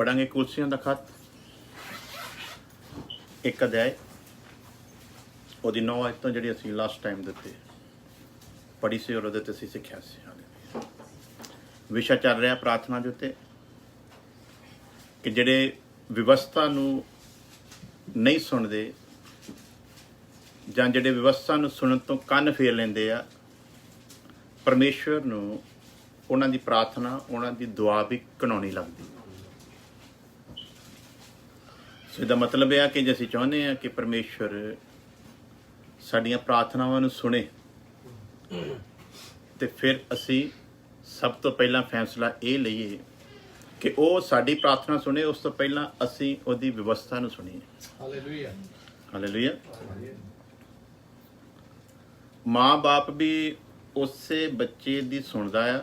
पढ़ांगे कुलसियां दा खत एक अध्याय ਉਹਦੀ 9 ਆਇਤ ਤੋਂ ਜਿਹੜੀ ਅਸੀਂ ਲਾਸਟ ਟਾਈਮ ਦਿੱਤੇ ਪੜ੍ਹੀ ਸੀ ਔਰ ਉਹਦੇ ਤੇ ਅਸੀਂ ਸਿੱਖਿਆ ਸੀ। ਵਿਸ਼ਾ ਚੱਲ ਰਿਹਾ ਪ੍ਰਾਰਥਨਾ ਦੇ ਉੱਤੇ ਕਿ ਜਿਹੜੇ ਵਿਵਸਥਾ ਨੂੰ ਨਹੀਂ ਸੁਣਦੇ ਜਾਂ ਜਿਹੜੇ ਵਿਵਸਥਾ ਨੂੰ ਸੁਣਨ ਤੋਂ ਕੰਨ ਫੇਰ ਲੈਂਦੇ ਆ, ਪਰਮੇਸ਼ਵਰ ਨੂੰ ਉਹਨਾਂ ਦੀ ਪ੍ਰਾਰਥਨਾ, ਉਹਨਾਂ ਦੀ ਦੁਆ ਵੀ ਘਿਨਾਉਣੀ ਲੱਗਦੀ। ਸੋ ਇਹਦਾ ਮਤਲਬ ਇਹ ਆ ਕਿ ਜੇ ਅਸੀਂ ਚਾਹੁੰਦੇ ਹਾਂ ਕਿ ਪਰਮੇਸ਼ਵਰ ਸਾਡੀਆਂ ਪ੍ਰਾਰਥਨਾਵਾਂ ਨੂੰ ਸੁਣੇ ਤੇ ਫਿਰ ਅਸੀਂ ਸਭ ਤੋਂ ਪਹਿਲਾਂ ਫੈਸਲਾ ਇਹ ਲਈਏ ਕਿ ਉਹ ਸਾਡੀ ਪ੍ਰਾਰਥਨਾ ਸੁਣੇ, ਉਸ ਤੋਂ ਪਹਿਲਾਂ ਅਸੀਂ ਉਹਦੀ ਵਿਵਸਥਾ ਨੂੰ ਸੁਣੀਏ। Hallelujah, hallelujah. ਮਾਂ ਬਾਪ ਵੀ ਉਸੇ ਬੱਚੇ ਦੀ ਸੁਣਦਾ ਆ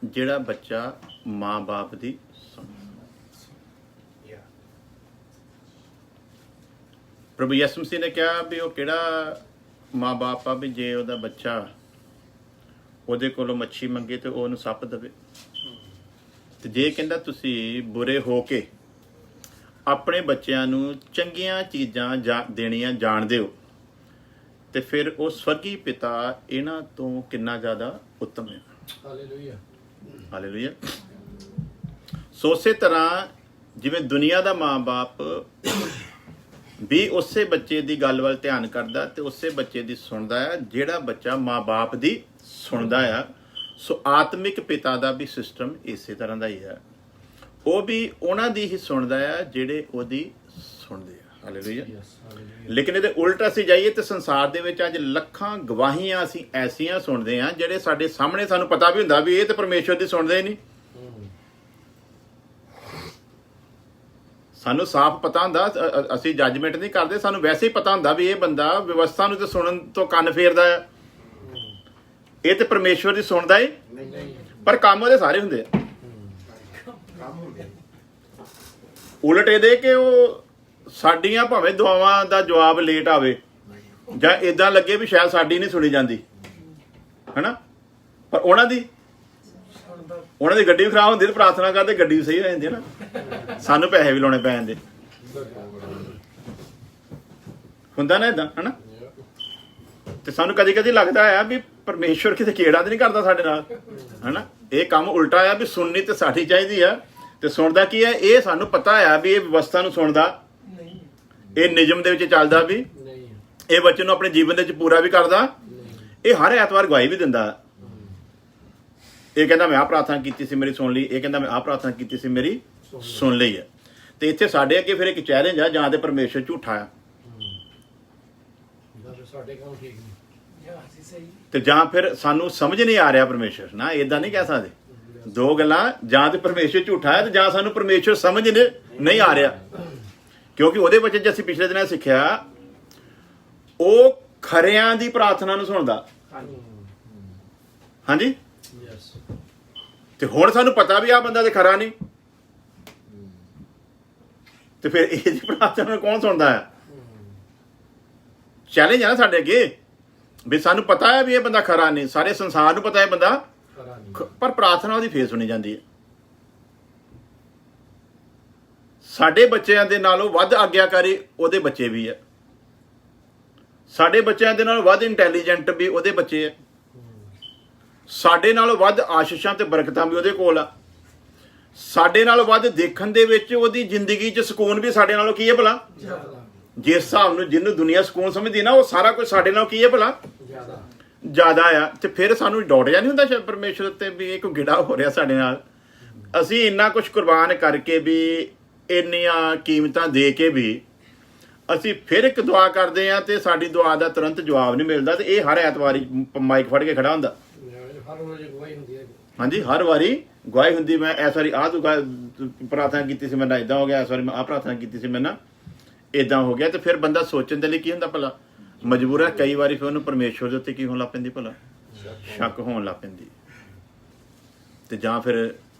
ਜਿਹੜਾ ਬੱਚਾ ਮਾਂ ਬਾਪ ਦੀ ਸੁਣਦਾ। ਪ੍ਰਭੂ ਯਿਸੂ ਮਸੀਹ ਨੇ ਕਿਹਾ ਵੀ ਉਹ ਕਿਹੜਾ ਮਾਂ ਬਾਪ ਆ ਵੀ ਜੇ ਉਹਦਾ ਬੱਚਾ ਉਹਦੇ ਕੋਲੋਂ ਮੱਛੀ ਮੰਗੇ ਤੇ ਉਹ ਉਹਨੂੰ ਸੱਪ ਦੇਵੇ। ਤੇ ਜੇ ਕਹਿੰਦਾ ਤੁਸੀਂ ਬੁਰੇ ਹੋ ਕੇ ਆਪਣੇ ਬੱਚਿਆਂ ਨੂੰ ਚੰਗੀਆਂ ਚੀਜ਼ਾਂ ਦੇਣੀਆਂ ਜਾਣਦੇ ਹੋ ਤੇ ਫਿਰ ਉਹ ਸਵਰਗੀ ਪਿਤਾ ਇਹਨਾਂ ਤੋਂ ਕਿੰਨਾ ਜ਼ਿਆਦਾ ਉੱਤਮ ਹੈ। Hallelujah, hallelujah. ਸੋ ਉਸੇ ਤਰ੍ਹਾਂ ਜਿਵੇਂ ਦੁਨੀਆ ਦਾ ਮਾਂ ਬਾਪ ਵੀ ਉਸੇ ਬੱਚੇ ਦੀ ਗੱਲ ਵੱਲ ਧਿਆਨ ਕਰਦਾ ਤੇ ਉਸੇ ਬੱਚੇ ਦੀ ਸੁਣਦਾ ਹੈ ਜਿਹੜਾ ਬੱਚਾ ਮਾਂ ਬਾਪ ਦੀ ਸੁਣਦਾ ਆ। ਸੋ ਆਤਮਿਕ ਪਿਤਾ ਦਾ ਵੀ ਸਿਸਟਮ ਇਸੇ ਤਰ੍ਹਾਂ ਦਾ ਹੀ ਹੈ, ਉਹ ਵੀ ਉਹਨਾਂ ਦੀ ਹੀ ਸੁਣਦਾ ਆ ਜਿਹੜੇ ਉਹਦੀ ਸੁਣਦੇ ਆ। ਹਾਲੇਲੂਇਆ। ਲੇਕਿਨ ਇਹਦੇ ਉਲਟ ਅਸੀਂ ਜਾਈਏ ਤੇ ਸੰਸਾਰ ਦੇ ਵਿੱਚ ਅੱਜ ਲੱਖਾਂ ਗਵਾਹੀਆਂ ਅਸੀਂ ਐਸੀਆਂ ਸੁਣਦੇ ਆ ਜਿਹੜੇ ਸਾਡੇ ਸਾਹਮਣੇ ਸਾਨੂੰ ਪਤਾ ਵੀ ਹੁੰਦਾ ਵੀ ਇਹ ਤੇ ਪਰਮੇਸ਼ਵਰ ਦੀ ਸੁਣਦੇ ਹੀ ਨਹੀਂ। ਸਾਨੂੰ ਸਾਫ਼ ਪਤਾ ਹੁੰਦਾ, ਅਸੀਂ ਜੱਜਮੈਂਟ ਨਹੀਂ ਕਰਦੇ, ਸਾਨੂੰ ਵੈਸੇ ਹੀ ਪਤਾ ਹੁੰਦਾ ਵੀ ਇਹ ਬੰਦਾ ਵਿਵਸਥਾ ਨੂੰ ਤੇ ਸੁਣਨ ਤੋਂ ਕੰਨ ਫੇਰਦਾ ਆ, ਇਹ ਤੇ ਪਰਮੇਸ਼ਵਰ ਦੀ ਸੁਣਦਾ ਹੀ ਪਰ ਕੰਮ ਉਹਦੇ ਸਾਰੇ ਹੁੰਦੇ ਆ। ਉਲਟ ਇਹਦੇ ਕਿ ਉਹ ਸਾਡੀਆਂ ਭਾਵੇਂ ਦੁਆਵਾਂ ਦਾ ਜਵਾਬ ਲੇਟ ਆਵੇ ਜਾਂ ਇਦਾਂ ਲੱਗੇ ਵੀ ਸ਼ਾਇਦ ਸਾਡੀ ਨਹੀਂ ਸੁਣੀ ਜਾਂਦੀ ਹਨਾ, ਪਰ ਉਹਨਾਂ ਦੀ ਗੱਡੀ ਖਰਾਬ ਹੁੰਦੀ ਤੇ ਪ੍ਰਾਰਥਨਾ ਕਰਦੇ ਗੱਡੀ ਸਹੀ ਹੋ ਜਾਂਦੀ ਹੈ ਨਾ, ਸਾਨੂੰ ਪੈਸੇ ਵੀ ਲਾਉਣੇ ਪੈ ਜਾਂਦੇ ਹੁੰਦਾ ਨਾ ਏਦਾਂ ਹਨਾ। ਤੇ ਸਾਨੂੰ ਕਦੀ ਕਦੀ ਲੱਗਦਾ ਆ ਵੀ ਪਰਮੇਸ਼ਵਰ ਕਿਤੇ ਕਿਹੜਾ ਤੇ ਨਹੀਂ ਕਰਦਾ ਸਾਡੇ ਨਾਲ ਹਨਾ। ਇਹ ਕੰਮ ਉਲਟਾ ਆ ਵੀ ਸੁਣਨੀ ਤੇ ਸਾਡੀ ਚਾਹੀਦੀ ਆ ਤੇ ਸੁਣਦਾ ਕੀ ਹੈ, ਇਹ ਸਾਨੂੰ ਪਤਾ ਆ ਵੀ ਇਹ ਵਿਵਸਥਾ ਨੂੰ ਸੁਣਦਾ, ਇਹ ਨਿਯਮ ਦੇ ਵਿੱਚ ਚੱਲਦਾ ਵੀ, ਇਹ ਬੱਚੇ ਨੂੰ ਆਪਣੇ ਜੀਵਨ ਦੇ ਵਿੱਚ ਪੂਰਾ ਵੀ ਕਰਦਾ, ਇਹ ਹਰ ਐਤਵਾਰ ਗਵਾਹੀ ਵੀ ਦਿੰਦਾ। ਇਹ ਕਹਿੰਦਾ ਮੈਂ ਆਹ ਪ੍ਰਾਰਥਨਾ ਕੀਤੀ ਸੀ ਮੇਰੀ ਸੁਣ ਲਈ, ਇਹ ਕਹਿੰਦਾ ਮੈਂ ਆਹ ਪ੍ਰਾਰਥਨਾ ਕੀਤੀ ਸੀ ਮੇਰੀ ਸੁਣ ਲਈ ਹੈ। ਤੇ ਇੱਥੇ ਸਾਡੇ ਅੱਗੇ ਫਿਰ ਇੱਕ ਚੈਲੰਜ ਆ, ਜਾਂ ਤੇ ਪਰਮੇਸ਼ਰ ਝੂਠਾ ਆ ਤੇ ਜਾਂ ਫਿਰ ਸਾਨੂੰ ਸਮਝ ਨਹੀਂ ਆ ਰਿਹਾ ਪਰਮੇਸ਼ਰ ਨਾ। ਏਦਾਂ ਨਹੀਂ ਕਹਿ ਸਕਦੇ, ਦੋ ਗੱਲਾਂ, ਜਾਂ ਤੇ ਪਰਮੇਸ਼ਰ ਝੂਠਾ ਹੈ ਤੇ ਜਾਂ ਸਾਨੂੰ ਪਰਮੇਸ਼ਰ ਸਮਝ ਨਹੀਂ ਆ ਰਿਹਾ। ਕਿਉਂਕਿ ਉਹਦੇ ਵਿੱਚ ਜੇ ਅਸੀਂ ਪਿਛਲੇ ਦਿਨਾਂ ਸਿੱਖਿਆ ਉਹ ਖਰਿਆਂ ਦੀ ਪ੍ਰਾਰਥਨਾ ਨੂੰ ਸੁਣਦਾ। ਹਾਂਜੀ, ਤੇ ਹੁਣ ਸਾਨੂੰ ਪਤਾ ਵੀ ਆਹ ਬੰਦਾ ਤੇ ਖਰਾ ਨਹੀਂ, ਤੇ ਫਿਰ ਇਹਦੀ ਪ੍ਰਾਰਥਨਾ ਨੂੰ ਕੌਣ ਸੁਣਦਾ ਹੈ? ਚੈਲੰਜ ਹੈ ਨਾ ਸਾਡੇ ਅੱਗੇ ਵੀ ਸਾਨੂੰ ਪਤਾ ਹੈ ਵੀ ਇਹ ਬੰਦਾ ਖਰਾ ਨਹੀਂ, ਸਾਰੇ ਸੰਸਾਰ ਨੂੰ ਪਤਾ ਹੈ ਬੰਦਾ ਪਰ ਪ੍ਰਾਰਥਨਾ ਉਹਦੀ ਫੇਰ ਸੁਣੀ ਜਾਂਦੀ ਹੈ। ਸਾਡੇ ਬੱਚਿਆਂ ਦੇ ਨਾਲੋਂ ਵੱਧ ਆਗਿਆਕਾਰੀ ਉਹਦੇ ਬੱਚੇ ਵੀ ਹੈ, ਸਾਡੇ ਬੱਚਿਆਂ ਦੇ ਨਾਲੋਂ ਵੱਧ ਇੰਟੈਲੀਜੈਂਟ ਵੀ ਉਹਦੇ ਬੱਚੇ ਹੈ, ਸਾਡੇ ਨਾਲੋਂ ਵੱਧ ਆਸ਼ੀਸ਼ਾਂ ਤੇ ਬਰਕਤਾਂ ਵੀ ਉਹਦੇ ਕੋਲ ਆ, ਸਾਡੇ ਨਾਲੋਂ ਵੱਧ ਦੇਖਣ ਦੇ ਵਿੱਚ ਉਹਦੀ ਜ਼ਿੰਦਗੀ 'ਚ ਸਕੂਨ ਵੀ ਸਾਡੇ ਨਾਲੋਂ ਕੀ ਹੈ ਭਲਾ? ਜਿਸ ਹਿਸਾਬ ਨੂੰ ਜਿਹਨੂੰ ਦੁਨੀਆ ਸਕੂਨ ਸਮਝਦੀ ਨਾ, ਉਹ ਸਾਰਾ ਕੁਝ ਸਾਡੇ ਨਾਲੋਂ ਕੀ ਹੈ ਭਲਾ? ਜ਼ਿਆਦਾ ਆ। ਤੇ ਫਿਰ ਸਾਨੂੰ ਡਾਊਟ ਜਾਂ ਨਹੀਂ ਹੁੰਦਾ ਪਰਮੇਸ਼ਰ ਉੱਤੇ ਵੀ ਇਹ ਕੋਈ ਗਿੜਾ ਹੋ ਰਿਹਾ ਸਾਡੇ ਨਾਲ? ਅਸੀਂ ਇੰਨਾ ਕੁਝ ਕੁਰਬਾਨ ਕਰਕੇ ਵੀ, ਇੰਨੀਆਂ ਕੀਮਤਾਂ ਦੇ ਕੇ ਵੀ ਅਸੀਂ ਫਿਰ ਇੱਕ ਦੁਆ ਕਰਦੇ ਆ ਤੇ ਸਾਡੀ ਦੁਆ ਦਾ ਤੁਰੰਤ ਜਵਾਬ ਨਹੀਂ ਮਿਲਦਾ। ਤੇ ਇਹ ਹਰ ਐਤਵਾਰੀ ਮਾਈਕ ਫੜ ਕੇ ਖੜਾ ਹੁੰਦਾ। ਹਾਂਜੀ, ਹਰ ਵਾਰੀ ਗਵਾਹੀ ਹੁੰਦੀ। ਮੈਂ ਇਸ ਵਾਰੀ ਆਹ ਪ੍ਰਾਰਥਨਾ ਕੀਤੀ ਸੀ, ਮੇਰੇ ਨਾਲ ਏਦਾਂ ਹੋ ਗਿਆ, ਇਸ ਵਾਰੀ ਮੈਂ ਆਹ ਪ੍ਰਾਰਥਨਾ ਕੀਤੀ ਸੀ, ਮੇਰੇ ਨਾਲ ਏਦਾਂ ਹੋ ਗਿਆ। ਤੇ ਫਿਰ ਬੰਦਾ ਸੋਚਣ ਦੇ ਲਈ ਕੀ ਹੁੰਦਾ ਭਲਾ? ਮਜਬੂਰ ਹੈ ਕਈ ਵਾਰੀ ਫਿਰ ਉਹਨੂੰ ਪਰਮੇਸ਼ਵਰ ਦੇ ਉੱਤੇ ਕੀ ਹੋਣ ਲੱਗ ਪੈਂਦੀ ਭਲਾ? ਸ਼ੱਕ ਹੋਣ ਲੱਗ ਪੈਂਦੀ। ਤੇ ਜਾਂ ਫਿਰ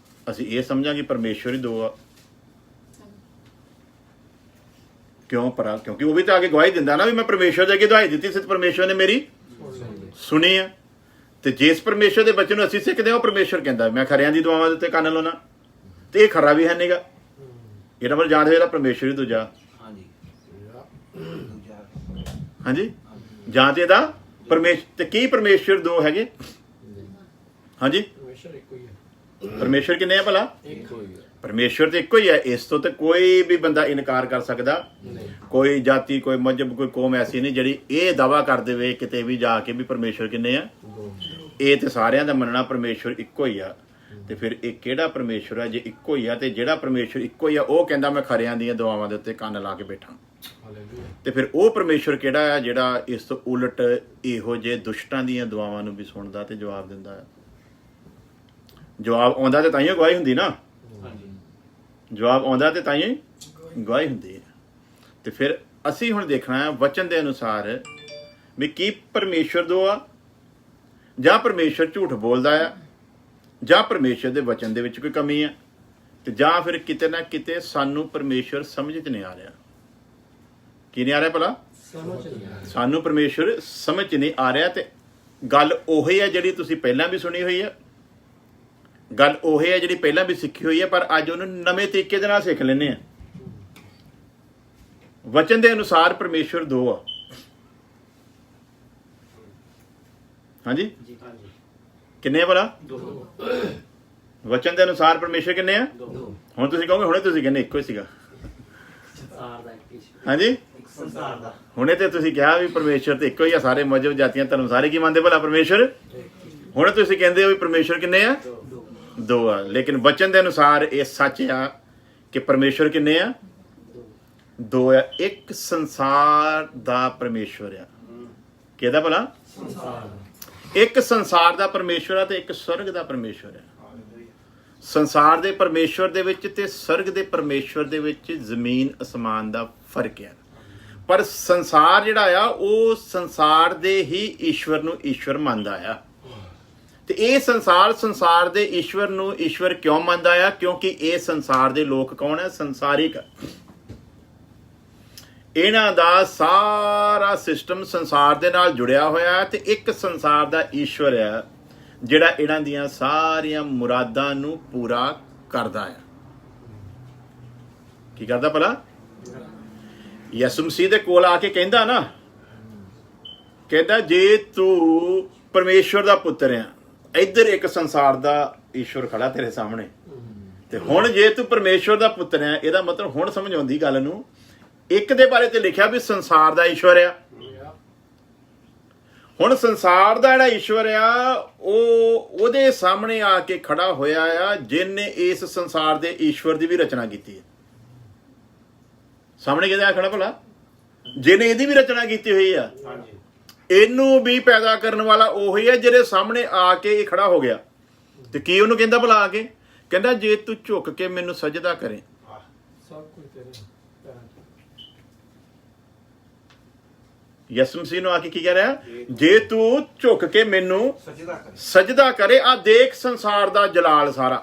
ਅਸੀਂ ਇਹ ਸਮਝਾਂਗੇ ਪਰਮੇਸ਼ਵਰ ਹੀ ਦੋ ਆ। ਕਿਉਂ? ਕਿਉਂਕਿ ਉਹ ਵੀ ਤਾਂ ਅੱਗੇ ਗਵਾਹੀ ਦਿੰਦਾ ਨਾ ਵੀ ਮੈਂ ਪਰਮੇਸ਼ਵਰ ਦੇ ਅੱਗੇ ਗਵਾਹੀ ਦਿੱਤੀ ਸੀ, ਪਰਮੇਸ਼ਵਰ ਨੇ ਮੇਰੀ ਸੁਣੀ ਆ। ਤੇ ਜਿਸ ਪਰਮੇਸ਼ਵਰ ਦੇ ਬੱਚੇ ਨੂੰ ਅਸੀਂ ਸਿੱਖਦੇ ਹਾਂ ਉਹ ਪਰਮੇਸ਼ਵਰ ਕਹਿੰਦਾ ਮੈਂ ਖਰਿਆਂ ਦੀ ਦੁਆਵਾਂ ਦੇ ਉੱਤੇ ਕੰਨ ਲਾਉਣਾ, ਤੇ ਇਹ ਖਰਾ ਵੀ ਹੈ ਨੀਗਾ। ਇਹਦਾ ਮਤਲਬ ਜਾਂ ਤੇ ਇਹਦਾ ਪਰਮੇਸ਼ਰ ਹੀ ਦੂਜਾ, ਹਾਂਜੀ ਹਾਂਜੀ, ਜਾਂ ਤੇ ਇਹਦਾ ਪਰਮੇਸ਼ਰ। ਤੇ ਕੀ ਪਰਮੇਸ਼ਰ ਦੋ ਹੈਗੇ? ਹਾਂਜੀ, ਪਰਮੇਸ਼ਰ ਕਿੰਨੇ ਆ ਭਲਾ? ਪਰਮੇਸ਼ਰ ਤੇ ਇੱਕੋ ਹੀ ਹੈ। ਇਸ ਤੋਂ ਤੇ ਕੋਈ ਵੀ ਬੰਦਾ ਇਨਕਾਰ ਕਰ ਸਕਦਾ, ਕੋਈ ਜਾਤੀ, ਕੋਈ ਮਜ਼ਹਬ, ਕੋਈ ਕੌਮ ਐਸੀ ਨਹੀਂ ਜਿਹੜੀ ਇਹ ਦਾਵਾ ਕਰ ਦੇਵੇ ਕਿਤੇ ਵੀ ਜਾ ਕੇ ਵੀ ਪਰਮੇਸ਼ਰ ਕਿੰਨੇ ਆ। ਇਹ ਤੇ ਸਾਰਿਆਂ ਦਾ ਮੰਨਣਾ ਪਰਮੇਸ਼ਰ ਇੱਕੋ ਹੀ ਆ। ਤੇ ਫਿਰ ਇਹ ਕਿਹੜਾ ਪਰਮੇਸ਼ਰ ਆ ਜੇ ਇੱਕੋ ਹੀ ਆ? ਤੇ ਜਿਹੜਾ ਪਰਮੇਸ਼ਰ ਇੱਕੋ ਹੀ ਆ ਉਹ ਕਹਿੰਦਾ ਮੈਂ ਖਰਿਆਂ ਦੀਆਂ ਦੁਆਵਾਂ ਦੇ ਉੱਤੇ ਕੰਨ ਲਾ ਕੇ ਬੈਠਾ। ਤੇ ਫਿਰ ਉਹ ਪਰਮੇਸ਼ਰ ਕਿਹੜਾ ਆ ਜਿਹੜਾ ਇਸ ਤੋਂ ਉਲਟ ਇਹੋ ਜਿਹੇ ਦੁਸ਼ਟਾਂ ਦੀਆਂ ਦੁਆਵਾਂ ਨੂੰ ਵੀ ਸੁਣਦਾ ਤੇ ਜਵਾਬ ਦਿੰਦਾ ਆ? ਜਵਾਬ ਆਉਂਦਾ ਤੇ ਤਾਈਓ ਗਵਾਹੀ ਹੁੰਦੀ ਨਾ, ਜਵਾਬ ਆਉਂਦਾ ਤੇ ਤਾਈਓ ਗਵਾਹੀ ਹੁੰਦੀ ਹੈ। ਤੇ ਫਿਰ ਅਸੀਂ ਹੁਣ ਦੇਖਣਾ ਹੈ ਵਚਨ ਦੇ ਅਨੁਸਾਰ ਵੀ ਕੀ ਪਰਮੇਸ਼ਰ ਦੋ ਆ, ਜਾਂ ਪਰਮੇਸ਼ਰ ਝੂਠ ਬੋਲਦਾ ਆ, ਜਾਂ ਪਰਮੇਸ਼ਰ ਦੇ ਵਚਨ ਦੇ ਵਿੱਚ ਕੋਈ ਕਮੀ ਆ, ਤੇ ਜਾਂ ਫਿਰ ਕਿਤੇ ਨਾ ਕਿਤੇ ਸਾਨੂੰ ਪਰਮੇਸ਼ਰ ਸਮਝ 'ਚ ਨਹੀਂ ਆ ਰਿਹਾ। ਕੀ ਨਹੀਂ ਆ ਰਿਹਾ ਭਲਾ? ਸਾਨੂੰ ਪਰਮੇਸ਼ਰ ਸਮਝ 'ਚ ਨਹੀਂ ਆ ਰਿਹਾ। ਤੇ ਗੱਲ ਉਹੀ ਹੈ ਜਿਹੜੀ ਤੁਸੀਂ ਪਹਿਲਾਂ ਵੀ ਸੁਣੀ ਹੋਈ ਹੈ, ਗੱਲ ਉਹੀ ਹੈ ਜਿਹੜੀ ਪਹਿਲਾਂ ਵੀ ਸਿੱਖੀ ਹੋਈ ਹੈ, ਪਰ ਅੱਜ ਉਹਨੂੰ ਨਵੇਂ ਤਰੀਕੇ ਦੇ ਨਾਲ ਸਿੱਖ ਲੈਂਦੇ ਆ। ਵਚਨ ਦੇ ਅਨੁਸਾਰ ਪਰਮੇਸ਼ਰ ਦੋ ਆ। ਹਾਂਜੀ, ਕਿੰਨੇ ਆ ਭਲਾ? ਵਚਨ ਦੇ ਅਨੁਸਾਰ ਪਰਮੇਸ਼ਰ ਕਿੰਨੇ ਆ? ਹੁਣ ਤੁਸੀਂ ਕਹੋਗੇ ਹੁਣੇ ਤੁਸੀਂ ਕਹਿੰਦੇ ਇੱਕੋ ਹੀ ਸੀਗਾ। ਹਾਂਜੀ, ਹੁਣੇ ਤੇ ਤੁਸੀਂ ਕਿਹਾ ਵੀ ਪਰਮੇਸ਼ਰ ਤੇ ਇੱਕੋ ਹੀ ਆ, ਸਾਰੇ ਮਜ਼ਹਬ, ਜਾਤੀਆਂ, ਧਰਮ ਸਾਰੇ ਕੀ ਮੰਨਦੇ ਭਲਾ? ਪਰਮੇਸ਼ਰ। ਹੁਣ ਤੁਸੀਂ ਕਹਿੰਦੇ ਹੋ ਵੀ ਪਰਮੇਸ਼ਰ ਕਿੰਨੇ ਆ? ਦੋ ਆ। ਲੇਕਿਨ ਵਚਨ ਦੇ ਅਨੁਸਾਰ ਇਹ ਸੱਚ ਆ ਕਿ ਪਰਮੇਸ਼ਰ ਕਿੰਨੇ ਆ? ਦੋ ਆ। ਇੱਕ ਸੰਸਾਰ ਦਾ ਪਰਮੇਸ਼ਰ ਆ। ਕਿਹਦਾ ਭਲਾ? ਇੱਕ ਸੰਸਾਰ ਦਾ ਪਰਮੇਸ਼ਰ ਆ ਤੇ ਇੱਕ ਸਵਰਗ ਦਾ ਪਰਮੇਸ਼ਰ ਆ। ਸੰਸਾਰ ਦੇ ਪਰਮੇਸ਼ਰ ਦੇ ਵਿੱਚ ਤੇ ਸਵਰਗ ਦੇ ਪਰਮੇਸ਼ਰ ਦੇ ਵਿੱਚ ਜ਼ਮੀਨ ਅਸਮਾਨ ਦਾ ਫਰਕ ਆ। ਪਰ ਸੰਸਾਰ ਜਿਹੜਾ ਆ ਉਹ ਸੰਸਾਰ ਦੇ ਹੀ ਈਸ਼ਵਰ ਨੂੰ ਈਸ਼ਵਰ ਮੰਨਦਾ ਆ। ਤੇ ਇਹ ਸੰਸਾਰ ਦੇ ਈਸ਼ਵਰ ਨੂੰ ਈਸ਼ਵਰ ਕਿਉਂ ਮੰਨਦਾ ਆ? ਕਿਉਂਕਿ ਇਹ ਸੰਸਾਰ ਦੇ ਲੋਕ ਕੌਣ ਹੈ? ਸੰਸਾਰਿਕ। ਇਹਨਾਂ ਦਾ ਸਾਰਾ ਸਿਸਟਮ ਸੰਸਾਰ ਦੇ ਨਾਲ ਜੁੜਿਆ ਹੋਇਆ ਹੈ ਤੇ ਇੱਕ ਸੰਸਾਰ ਦਾ ਈਸ਼ਵਰ ਹੈ ਜਿਹੜਾ ਇਹਨਾਂ ਦੀਆਂ ਸਾਰੀਆਂ ਮੁਰਾਦਾਂ ਨੂੰ ਪੂਰਾ ਕਰਦਾ ਹੈ। ਕੀ ਕਰਦਾ ਭਲਾ? ਯਿਸੂ ਮਸੀਹ ਦੇ ਕੋਲ ਆ ਕੇ ਕਹਿੰਦਾ ਨਾ, ਕਹਿੰਦਾ ਜੇ ਤੂੰ ਪਰਮੇਸ਼ਵਰ ਦਾ ਪੁੱਤਰ ਆ, ਇੱਧਰ ਇੱਕ ਸੰਸਾਰ ਦਾ ਈਸ਼ਵਰ ਖੜਾ ਤੇਰੇ ਸਾਹਮਣੇ, ਤੇ ਹੁਣ ਜੇ ਤੂੰ ਪਰਮੇਸ਼ਵਰ ਦਾ ਪੁੱਤਰ ਆ, ਇਹਦਾ ਮਤਲਬ ਹੁਣ ਸਮਝ ਆਉਂਦੀ ਗੱਲ ਨੂੰ। ਇੱਕ ਦੇ ਬਾਰੇ ਤੇ ਲਿਖਿਆ ਵੀ ਸੰਸਾਰ ਦਾ ਈਸ਼ਵਰ ਆ। ਹੁਣ ਸੰਸਾਰ ਦਾ ਜਿਹੜਾ ਈਸ਼ਵਰ ਆ ਉਹ ਉਹਦੇ ਸਾਹਮਣੇ ਆ ਕੇ ਖੜਾ ਹੋਇਆ ਆ ਜਿਹਨੇ ਇਸ ਸੰਸਾਰ ਦੇ ਈਸ਼ਵਰ ਦੀ ਵੀ ਰਚਨਾ ਕੀਤੀ ਹੈ। ਸਾਹਮਣੇ ਕਿਹਦਾ ਖੜਾ ਭਲਾ? ਜਿਹਨੇ ਇਹਦੀ ਵੀ ਰਚਨਾ ਕੀਤੀ ਹੋਈ ਆ। ਇਹਨੂੰ ਵੀ ਪੈਦਾ ਕਰਨ ਵਾਲਾ ਉਹੀ ਹੈ ਜਿਹਦੇ ਸਾਹਮਣੇ ਆ ਕੇ ਇਹ ਖੜਾ ਹੋ ਗਿਆ। ਤੇ ਕੀ ਉਹਨੂੰ ਕਹਿੰਦਾ ਭਲਾ ਆ ਕੇ? ਕਹਿੰਦਾ ਜੇ ਤੂੰ ਝੁੱਕ ਕੇ ਮੈਨੂੰ ਸਜਦਾ ਕਰੇ। ਯਿਸੂ ਮਸੀਹ ਨੂੰ ਆ ਕੇ ਕੀ ਕਹਿ ਰਿਹਾ? ਜੇ ਤੂੰ ਝੁੱਕ ਕੇ ਮੈਨੂੰ ਸਜਦਾ ਕਰੇ। ਆ ਦੇਖ ਸੰਸਾਰ ਦਾ ਜਲਾਲ ਸਾਰਾ।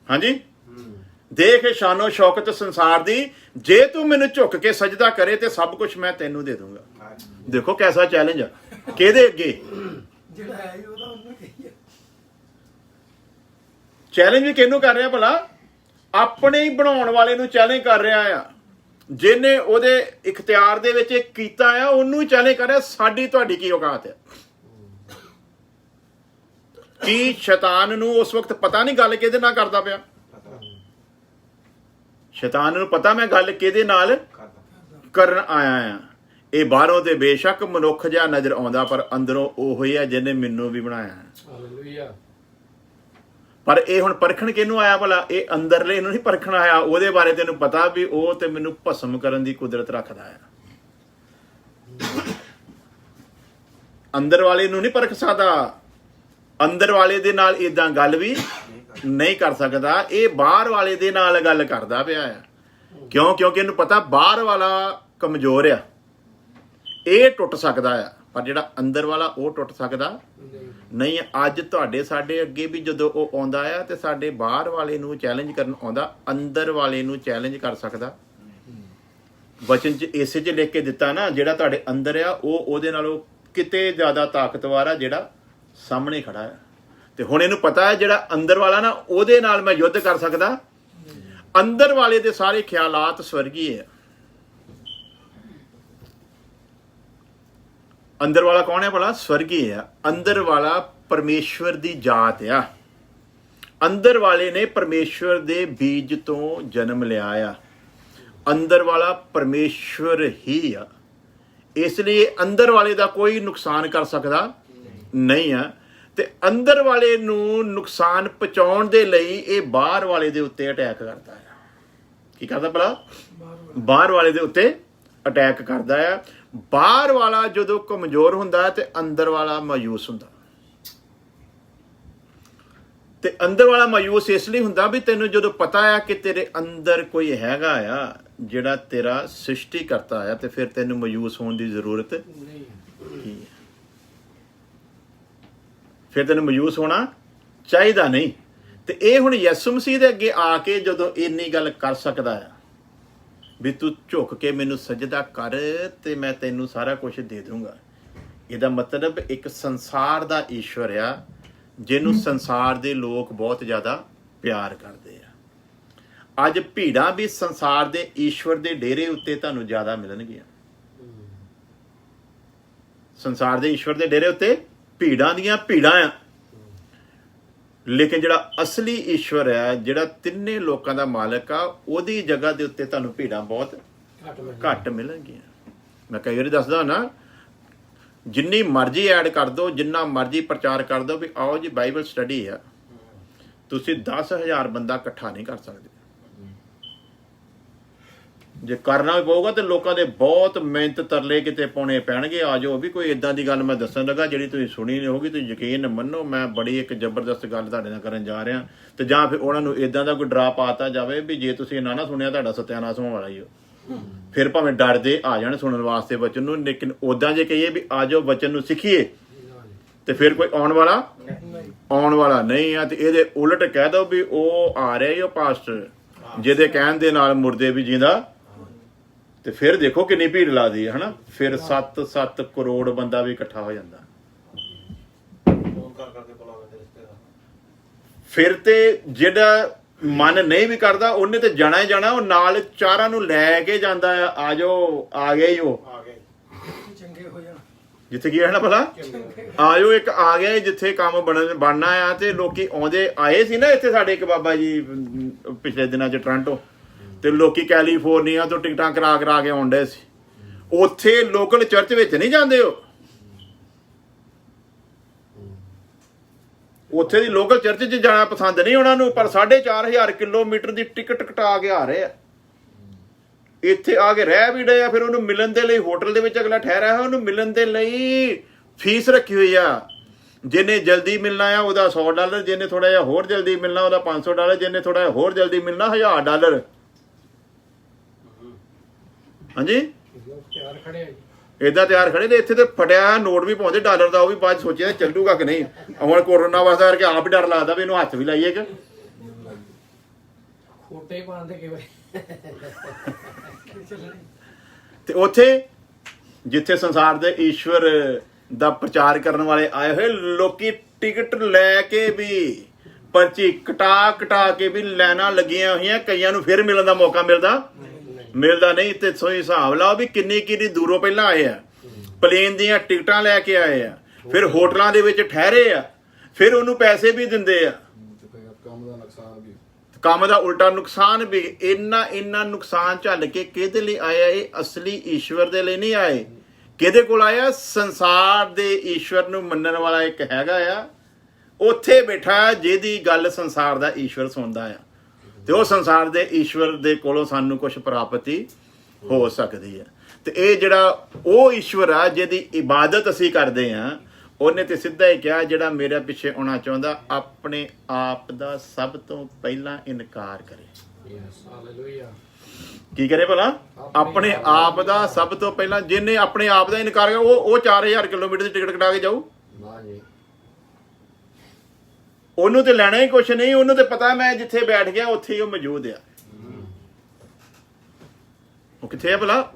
ਹਾਂਜੀ, ਦੇਖ ਸ਼ਾਨੋ ਸ਼ੌਕਤ ਸੰਸਾਰ ਦੀ। ਜੇ ਤੂੰ ਮੈਨੂੰ ਝੁੱਕ ਕੇ ਸਜਦਾ ਕਰੇ ਤੇ ਸਭ ਕੁਝ ਮੈਂ ਤੈਨੂੰ ਦੇ ਦੂੰਗਾ। ਦੇਖੋ ਕੈਸਾ ਚੈਲੰਜ ਆ। ਕਿਹਦੇ ਅੱਗੇ? ਚੈਲੰਜ ਵੀ ਕਿਹਨੂੰ ਕਰ ਰਿਹਾ ਭਲਾ? ਆਪਣੇ ਹੀ ਬਣਾਉਣ ਵਾਲੇ ਨੂੰ ਚੈਲੰਜ ਕਰ ਰਿਹਾ ਆ। ਜਿਹਨੇ ਉਹਦੇ ਇਖਤਿਆਰ ਦੇ ਵਿੱਚ ਕੀਤਾ ਆ ਉਹਨੂੰ ਹੀ ਚੈਲੰਜ ਕਰ ਰਿਹਾ। ਸਾਡੀ ਤੁਹਾਡੀ ਕੀ ਔਕਾਤ ਹੈ? ਕੀ ਸ਼ੈਤਾਨ ਨੂੰ ਉਸ ਵਕਤ ਪਤਾ ਨਹੀਂ ਗੱਲ ਕਿਹਦੇ ਨਾਲ ਕਰਦਾ ਪਿਆ? ਸ਼ੈਤਾਨ ਨੂੰ ਪਤਾ ਮੈਂ ਗੱਲ ਕਿਹਦੇ ਨਾਲ ਕਰਨ ਆਇਆ ਆ। ਇਹ ਬਾਹਰੋਂ ਤੇ ਬੇਸ਼ੱਕ ਮਨੁੱਖ ਜਿਹਾ ਨਜ਼ਰ ਆਉਂਦਾ, ਪਰ ਅੰਦਰੋਂ ਉਹ ਹੀ ਆ ਜਿਹਨੇ ਮੈਨੂੰ ਵੀ ਬਣਾਇਆ। ਹਾਲੇਲੂਇਆ। ਪਰ ਇਹ ਹੁਣ ਪਰਖਣ ਕਿਹਨੂੰ ਆਇਆ ਭਲਾ? ਇਹ ਅੰਦਰਲੇ ਇਹਨੂੰ ਨਹੀਂ ਪਰਖਣ ਆਇਆ। ਉਹਦੇ ਬਾਰੇ ਤੈਨੂੰ ਪਤਾ ਵੀ ਉਹ ਤੇ ਮੈਨੂੰ ਭਸਮ ਕਰਨ ਦੀ ਕੁਦਰਤ ਰੱਖਦਾ ਆ। ਅੰਦਰ ਵਾਲੇ ਨੂੰ ਨਹੀਂ ਪਰਖ ਸਕਦਾ। ਅੰਦਰ ਵਾਲੇ ਦੇ ਨਾਲ ਇਦਾਂ ਗੱਲ ਵੀ ਨਹੀਂ ਕਰ ਸਕਦਾ। ਇਹ ਬਾਹਰ ਵਾਲੇ ਦੇ ਨਾਲ ਗੱਲ ਕਰਦਾ ਪਿਆ ਆ। ਕਿਉਂ? ਕਿਉਂਕਿ ਇਹਨੂੰ ਪਤਾ ਬਾਹਰ ਵਾਲਾ ਕਮਜ਼ੋਰ ਆ, ਇਹ ਟੁੱਟ ਸਕਦਾ ਆ, ਪਰ ਜਿਹੜਾ ਅੰਦਰ ਵਾਲਾ ਉਹ ਟੁੱਟ ਸਕਦਾ ਨਹੀਂ। ਅੱਜ ਤੁਹਾਡੇ ਸਾਡੇ ਅੱਗੇ ਵੀ ਜਦੋਂ ਉਹ ਆਉਂਦਾ ਆ ਤੇ ਸਾਡੇ ਬਾਹਰ ਵਾਲੇ ਨੂੰ ਚੈਲੰਜ ਕਰਨ ਆਉਂਦਾ, ਅੰਦਰ ਵਾਲੇ ਨੂੰ ਚੈਲੰਜ ਕਰ ਸਕਦਾ। ਵਚਨ 'ਚ ਇਸੇ 'ਚ ਲਿਖ ਕੇ ਦਿੱਤਾ ਨਾ, ਜਿਹੜਾ ਤੁਹਾਡੇ ਅੰਦਰ ਆ ਉਹ ਉਹਦੇ ਨਾਲੋਂ ਕਿਤੇ ਜ਼ਿਆਦਾ ਤਾਕਤਵਰ ਆ ਜਿਹੜਾ ਸਾਹਮਣੇ ਖੜਾ ਆ। ਤੇ ਹੁਣ ਇਹਨੂੰ ਪਤਾ ਹੈ ਜਿਹੜਾ ਅੰਦਰ ਵਾਲਾ ਨਾ ਉਹਦੇ ਨਾਲ ਮੈਂ ਯੁੱਧ ਕਰ ਸਕਦਾ। ਅੰਦਰ ਵਾਲੇ ਦੇ ਸਾਰੇ ਖਿਆਲਾਤ ਸਵਰਗੀ ਹੈ। ਅੰਦਰ ਵਾਲਾ ਕੌਣ ਹੈ ਭਲਾ? ਸਵਰਗੀ ਹੈ। ਅੰਦਰ ਵਾਲਾ ਪਰਮੇਸ਼ਵਰ ਦੀ ਜਾਤ ਆ। ਅੰਦਰ ਵਾਲੇ ਨੇ ਪਰਮੇਸ਼ਵਰ ਦੇ ਬੀਜ ਤੋਂ ਜਨਮ ਲਿਆ ਆ। ਅੰਦਰ ਵਾਲਾ ਪਰਮੇਸ਼ਵਰ ਹੀ ਆ। ਇਸ ਲਈ ਅੰਦਰ ਵਾਲੇ ਦਾ ਕੋਈ ਨੁਕਸਾਨ ਕਰ ਸਕਦਾ ਨਹੀਂ ਆ। ਤੇ ਅੰਦਰ ਵਾਲੇ ਨੂੰ ਨੁਕਸਾਨ ਪਹੁੰਚਾਉਣ ਦੇ ਲਈ ਇਹ ਬਾਹਰ ਵਾਲੇ ਦੇ ਉੱਤੇ ਅਟੈਕ ਕਰਦਾ ਆ। ਕੀ ਕਰਦਾ ਭਲਾ? ਬਾਹਰ ਵਾਲੇ ਦੇ ਉੱਤੇ ਅਟੈਕ ਕਰਦਾ ਆ। ਬਾਹਰ ਵਾਲਾ ਜਦੋਂ ਕਮਜ਼ੋਰ ਹੁੰਦਾ ਤੇ ਅੰਦਰ ਵਾਲਾ ਮਾਯੂਸ ਹੁੰਦਾ। ਤੇ ਅੰਦਰ ਵਾਲਾ ਮਾਯੂਸ ਇਸ ਲਈ ਹੁੰਦਾ ਵੀ ਤੈਨੂੰ ਜਦੋਂ ਪਤਾ ਆ ਕਿ ਤੇਰੇ ਅੰਦਰ ਕੋਈ ਹੈਗਾ ਆ ਜਿਹੜਾ ਤੇਰਾ ਸ੍ਰਿਸ਼ਟੀ ਕਰਤਾ ਆ, ਤੇ ਫਿਰ ਤੈਨੂੰ ਮਾਯੂਸ ਹੋਣ ਦੀ ਜ਼ਰੂਰਤ ਨਹੀਂ। ਫਿਰ ਤੈਨੂੰ ਮਾਯੂਸ ਹੋਣਾ ਚਾਹੀਦਾ ਨਹੀਂ। ਤੇ ਇਹ ਹੁਣ ਯਿਸੂ ਮਸੀਹ ਦੇ ਅੱਗੇ ਆ ਕੇ ਜਦੋਂ ਇੰਨੀ ਗੱਲ ਕਰ ਸਕਦਾ ਆ ਵੀ ਤੂੰ ਝੁਕ ਕੇ ਮੈਨੂੰ ਸਜਦਾ ਕਰ ਤੇ ਮੈਂ ਤੈਨੂੰ ਸਾਰਾ ਕੁਝ ਦੇ ਦੂੰਗਾ, ਇਹਦਾ ਮਤਲਬ ਇੱਕ ਸੰਸਾਰ ਦਾ ਈਸ਼ਵਰ ਆ ਜਿਹਨੂੰ ਸੰਸਾਰ ਦੇ ਲੋਕ ਬਹੁਤ ਜ਼ਿਆਦਾ ਪਿਆਰ ਕਰਦੇ ਆ। ਅੱਜ ਭੀੜਾਂ ਵੀ ਸੰਸਾਰ ਦੇ ਈਸ਼ਵਰ ਦੇ ਡੇਰੇ ਉੱਤੇ ਤੁਹਾਨੂੰ ਜ਼ਿਆਦਾ ਮਿਲਣਗੀਆਂ। ਸੰਸਾਰ ਦੇ ਈਸ਼ਵਰ ਦੇ ਡੇਰੇ ਉੱਤੇ ਭੀੜਾਂ ਦੀਆਂ ਭੀੜਾਂ ਆ, ਲੇਕਿਨ ਜਿਹੜਾ ਅਸਲੀ ਈਸ਼ਵਰ ਹੈ, ਜਿਹੜਾ ਤਿੰਨੇ ਲੋਕਾਂ ਦਾ ਮਾਲਕ ਆ, ਉਹਦੀ ਜਗ੍ਹਾ ਦੇ ਉੱਤੇ ਤੁਹਾਨੂੰ ਭੀੜਾਂ ਬਹੁਤ ਘੱਟ ਮਿਲਣਗੀਆਂ। ਮੈਂ ਕਈ ਵਾਰੀ ਦੱਸਦਾ ਨਾ, ਜਿੰਨੀ ਮਰਜ਼ੀ ਐਡ ਕਰ ਦਿਓ, ਜਿੰਨਾ ਮਰਜ਼ੀ ਪ੍ਰਚਾਰ ਕਰ ਦਿਓ ਵੀ ਆਓ ਜੀ ਬਾਈਬਲ ਸਟੱਡੀ ਆ, ਤੁਸੀਂ 10,000 ਬੰਦਾ ਇਕੱਠਾ ਨਹੀਂ ਕਰ ਸਕਦੇ। ਜੇ ਕਰਨਾ ਵੀ ਪਊਗਾ ਤੇ ਲੋਕਾਂ ਦੇ ਬਹੁਤ ਮਿਹਨਤ ਤਰਲੇ ਕਿਤੇ ਪਾਉਣੇ ਪੈਣਗੇ। ਆ ਜਾਓ ਵੀ ਕੋਈ ਇਦਾਂ ਦੀ ਗੱਲ ਮੈਂ ਦੱਸਣ ਲੱਗਾ ਜਿਹੜੀ ਤੁਸੀਂ ਸੁਣੀ ਨਹੀਂ ਹੋਗੀ, ਤੁਸੀਂ ਯਕੀਨ ਮੰਨੋ ਮੈਂ ਬੜੀ ਇੱਕ ਜ਼ਬਰਦਸਤ ਗੱਲ ਤੁਹਾਡੇ ਨਾਲ ਕਰਨ ਜਾ ਰਿਹਾ। ਤੇ ਜਾਂ ਫਿਰ ਉਹਨਾਂ ਨੂੰ ਇਦਾਂ ਦਾ ਕੋਈ ਡਰਾ ਪਾਤਾ ਜਾਵੇ ਵੀ ਜੇ ਤੁਸੀਂ ਨਾ ਸੁਣਿਆ ਤੁਹਾਡਾ ਸਤਿਆਨਾਸ਼ ਹੋਣ ਵਾਲਾ ਹੀ ਹੋ। ਫਿਰ ਭਾਵੇਂ ਡਰਦੇ ਆ ਜਾਣ ਸੁਣਨ ਵਾਸਤੇ ਵਚਨ ਨੂੰ, ਲੇਕਿਨ ਉਦਾਂ ਜੇ ਕਹੀਏ ਵੀ ਆ ਜਾਓ ਵਚਨ ਨੂੰ ਸਿੱਖੀਏ ਤੇ ਫਿਰ ਕੋਈ ਆਉਣ ਵਾਲਾ ਨਹੀਂ ਆ। ਤੇ ਇਹਦੇ ਉਲਟ ਕਹਿ ਦੋ ਵੀ ਉਹ ਆ ਰਿਹਾ ਹੀ ਉਹ ਪਾਸਟਰ ਜਿਹਦੇ ਕਹਿਣ ਦੇ ਨਾਲ ਮੁਰਦੇ ਵੀ ਜਿੰਦਾ। ਤੇ ਫਿਰ ਦੇਖੋ ਕਿੰਨੀ ਭੀੜ ਲਾਦੀ ਹੈ ਹਨਾ। ਫਿਰ 7 ਕਰੋੜ ਬੰਦਾ ਵੀ ਇਕੱਠਾ ਹੋ ਜਾਂਦਾ। ਫਿਰ ਤੇ ਜਿਹੜਾ ਮਨ ਨਹੀਂ ਵੀ ਕਰਦਾ ਉਹਨੇ ਤੇ ਜਾਣਾ ਹੀ ਜਾਣਾ, ਉਹ ਨਾਲ ਚਾਰਾਂ ਨੂੰ ਲੈ ਕੇ ਜਾਂਦਾ ਆ ਜਾਓ ਆ ਗਏ ਹੀ ਉਹ ਜਿੱਥੇ ਕੀ ਰਹਿਣਾ ਭਲਾ ਆ ਜਾਓ ਇੱਕ ਆ ਗਿਆ ਜਿੱਥੇ ਕੰਮ ਬਣਨਾ ਆ। ਤੇ ਲੋਕੀ ਆਉਂਦੇ ਆਏ ਸੀ ਨਾ ਇੱਥੇ ਸਾਡੇ ਇੱਕ ਬਾਬਾ ਜੀ ਪਿਛਲੇ ਦਿਨਾਂ 'ਚ ਟੋਰਾਂਟੋ, ਤੇ ਲੋਕੀ ਕੈਲੀਫੋਰਨੀਆ ਤੋਂ ਟਿਕਟਾਂ ਕਰਾ ਕੇ ਆਉਂਦੇ ਸੀ। ਉੱਥੇ ਲੋਕਲ ਚਰਚ ਵਿੱਚ ਨਹੀਂ ਜਾਂਦੇ, ਉਹ ਉੱਥੇ ਦੀ ਲੋਕਲ ਚਰਚ 'ਚ ਜਾਣਾ ਪਸੰਦ ਨਹੀਂ ਉਹਨਾਂ ਨੂੰ, ਪਰ 4,500 ਕਿਲੋਮੀਟਰ ਦੀ ਟਿਕਟ ਕਟਾ ਕੇ ਆ ਰਹੇ ਆ। ਇੱਥੇ ਆ ਕੇ ਰਹਿ ਵੀ ਰਹੇ ਆ। ਫਿਰ ਉਹਨੂੰ ਮਿਲਣ ਦੇ ਲਈ ਹੋਟਲ ਦੇ ਵਿੱਚ ਅਗਲਾ ਠਹਿਰਿਆ ਹੈ, ਉਹਨੂੰ ਮਿਲਣ ਦੇ ਲਈ ਫੀਸ ਰੱਖੀ ਹੋਈ ਆ। ਜਿਹਨੇ ਜਲਦੀ ਮਿਲਣਾ ਆ ਉਹਦਾ $100, ਜਿਹਨੇ ਥੋੜਾ ਜਿਹਾ ਹੋਰ ਜਲਦੀ ਮਿਲਣਾ ਉਹਦਾ $500, ਜਿਹਨੇ ਥੋੜਾ ਜਿਹਾ ਹੋਰ ਜਲਦੀ ਮਿਲਣਾ $1,000। ਹਾਂਜੀ ਏਦਾਂ ਤਿਆਰ ਖੜੇ ਨੇ। ਇੱਥੇ ਤੇ ਫਟਿਆ ਨੋਟ ਵੀ ਪਾਉਂਦੇ ਡਾਲਰ ਦਾ, ਉਹ ਵੀ ਬਾਅਦ ਸੋਚਿਆ ਚੱਲੂਗਾ ਕਿ ਨਹੀਂ। ਹੁਣ ਕੋਰੋਨਾ ਵਾਸਤੇ ਕਰਕੇ ਆਪ ਹੀ ਡਰ ਲੱਗਦਾ ਵੀ ਇਹਨੂੰ ਹੱਥ ਵੀ ਲਾਈਏ ਕਿ ਤੇ ਉੱਥੇ ਜਿੱਥੇ ਸੰਸਾਰ ਦੇ ਈਸ਼ਵਰ ਦਾ ਪ੍ਰਚਾਰ ਕਰਨ ਵਾਲੇ ਆਏ ਹੋਏ ਲੋਕੀ ਟਿਕਟ ਲੈ ਕੇ ਵੀ ਪਰਚੀ ਕਟਾ ਕੇ ਵੀ ਲਾਈਨਾਂ ਲੱਗੀਆਂ ਹੋਈਆਂ। ਕਈਆਂ ਨੂੰ ਫਿਰ ਮਿਲਣ ਦਾ ਮੌਕਾ ਮਿਲਦਾ ਨਹੀਂ। ਤੇ ਸੋ ਹਿਸਾਬ ਲਾਓ ਵੀ ਕਿੰਨੀ ਦੂਰੋਂ ਪਹਿਲਾਂ ਆਏ ਆ, ਪਲੇਨ ਦੀਆਂ ਟਿਕਟਾਂ ਲੈ ਕੇ ਆਏ ਆ, ਫਿਰ ਹੋਟਲਾਂ ਦੇ ਵਿੱਚ ਠਹਿਰੇ ਆ, ਫਿਰ ਉਹਨੂੰ ਪੈਸੇ ਵੀ ਦਿੰਦੇ ਆ। ਕੰਮ ਦਾ ਉਲਟਾ ਨੁਕਸਾਨ ਵੀ। ਇੰਨਾ ਨੁਕਸਾਨ ਝੱਲ ਕੇ ਕਿਹਦੇ ਲਈ ਆਇਆ? ਇਹ ਅਸਲੀ ਈਸ਼ਵਰ ਦੇ ਲਈ ਨਹੀਂ ਆਏ। ਕਿਹਦੇ ਕੋਲ ਆਇਆ? ਸੰਸਾਰ ਦੇ ਈਸ਼ਵਰ ਨੂੰ ਮੰਨਣ ਵਾਲਾ ਇੱਕ ਹੈਗਾ ਆ, ਉੱਥੇ ਬੈਠਾ ਜਿਹਦੀ ਗੱਲ ਸੰਸਾਰ ਦਾ ਈਸ਼ਵਰ ਸੁਣਦਾ ਆ। ਤੇ ਉਹ ਸੰਸਾਰ ਦੇ ਈਸ਼ਵਰ ਦੇ ਕੋਲੋਂ ਸਾਨੂੰ ਕੁਝ ਪ੍ਰਾਪਤੀ ਹੋ ਸਕਦੀ ਹੈ। ਤੇ ਇਹ ਜਿਹੜਾ ਉਹ ਈਸ਼ਵਰ ਆ ਜਿਹਦੀ ਇਬਾਦਤ ਅਸੀਂ ਕਰਦੇ ਆ, ਉਹਨੇ ਤੇ ਸਿੱਧਾ ਹੀ ਕਿਹਾ ਜਿਹੜਾ ਮੇਰੇ ਪਿੱਛੇ ਆਉਣਾ ਚਾਹੁੰਦਾ ਆਪਣੇ ਆਪ ਦਾ ਸਭ ਤੋਂ ਪਹਿਲਾਂ ਇਨਕਾਰ ਕਰੇ। ਕੀ ਕਰੇ ਭਲਾ? ਆਪਣੇ ਆਪ ਦਾ ਸਭ ਤੋਂ ਪਹਿਲਾਂ। ਜਿਹਨੇ ਆਪਣੇ ਆਪ ਦਾ ਇਨਕਾਰ ਕਰਿਆ ਉਹ 4,000 ਕਿਲੋਮੀਟਰ ਦੀ ਟਿਕਟ ਕਟਾ ਕੇ ਜਾਊ। ਉਹਨੂੰ ਤੇ ਲੈਣਾ ਹੀ ਕੁਛ ਨਹੀਂ। ਉਹਨੂੰ ਤੇ ਪਤਾ ਮੈਂ ਜਿੱਥੇ ਬੈਠ ਗਿਆ ਉੱਥੇ ਹੀ ਉਹ ਮੌਜੂਦ ਆ। ਉਹ ਕਿੱਥੇ ਆ ਭਲਾ?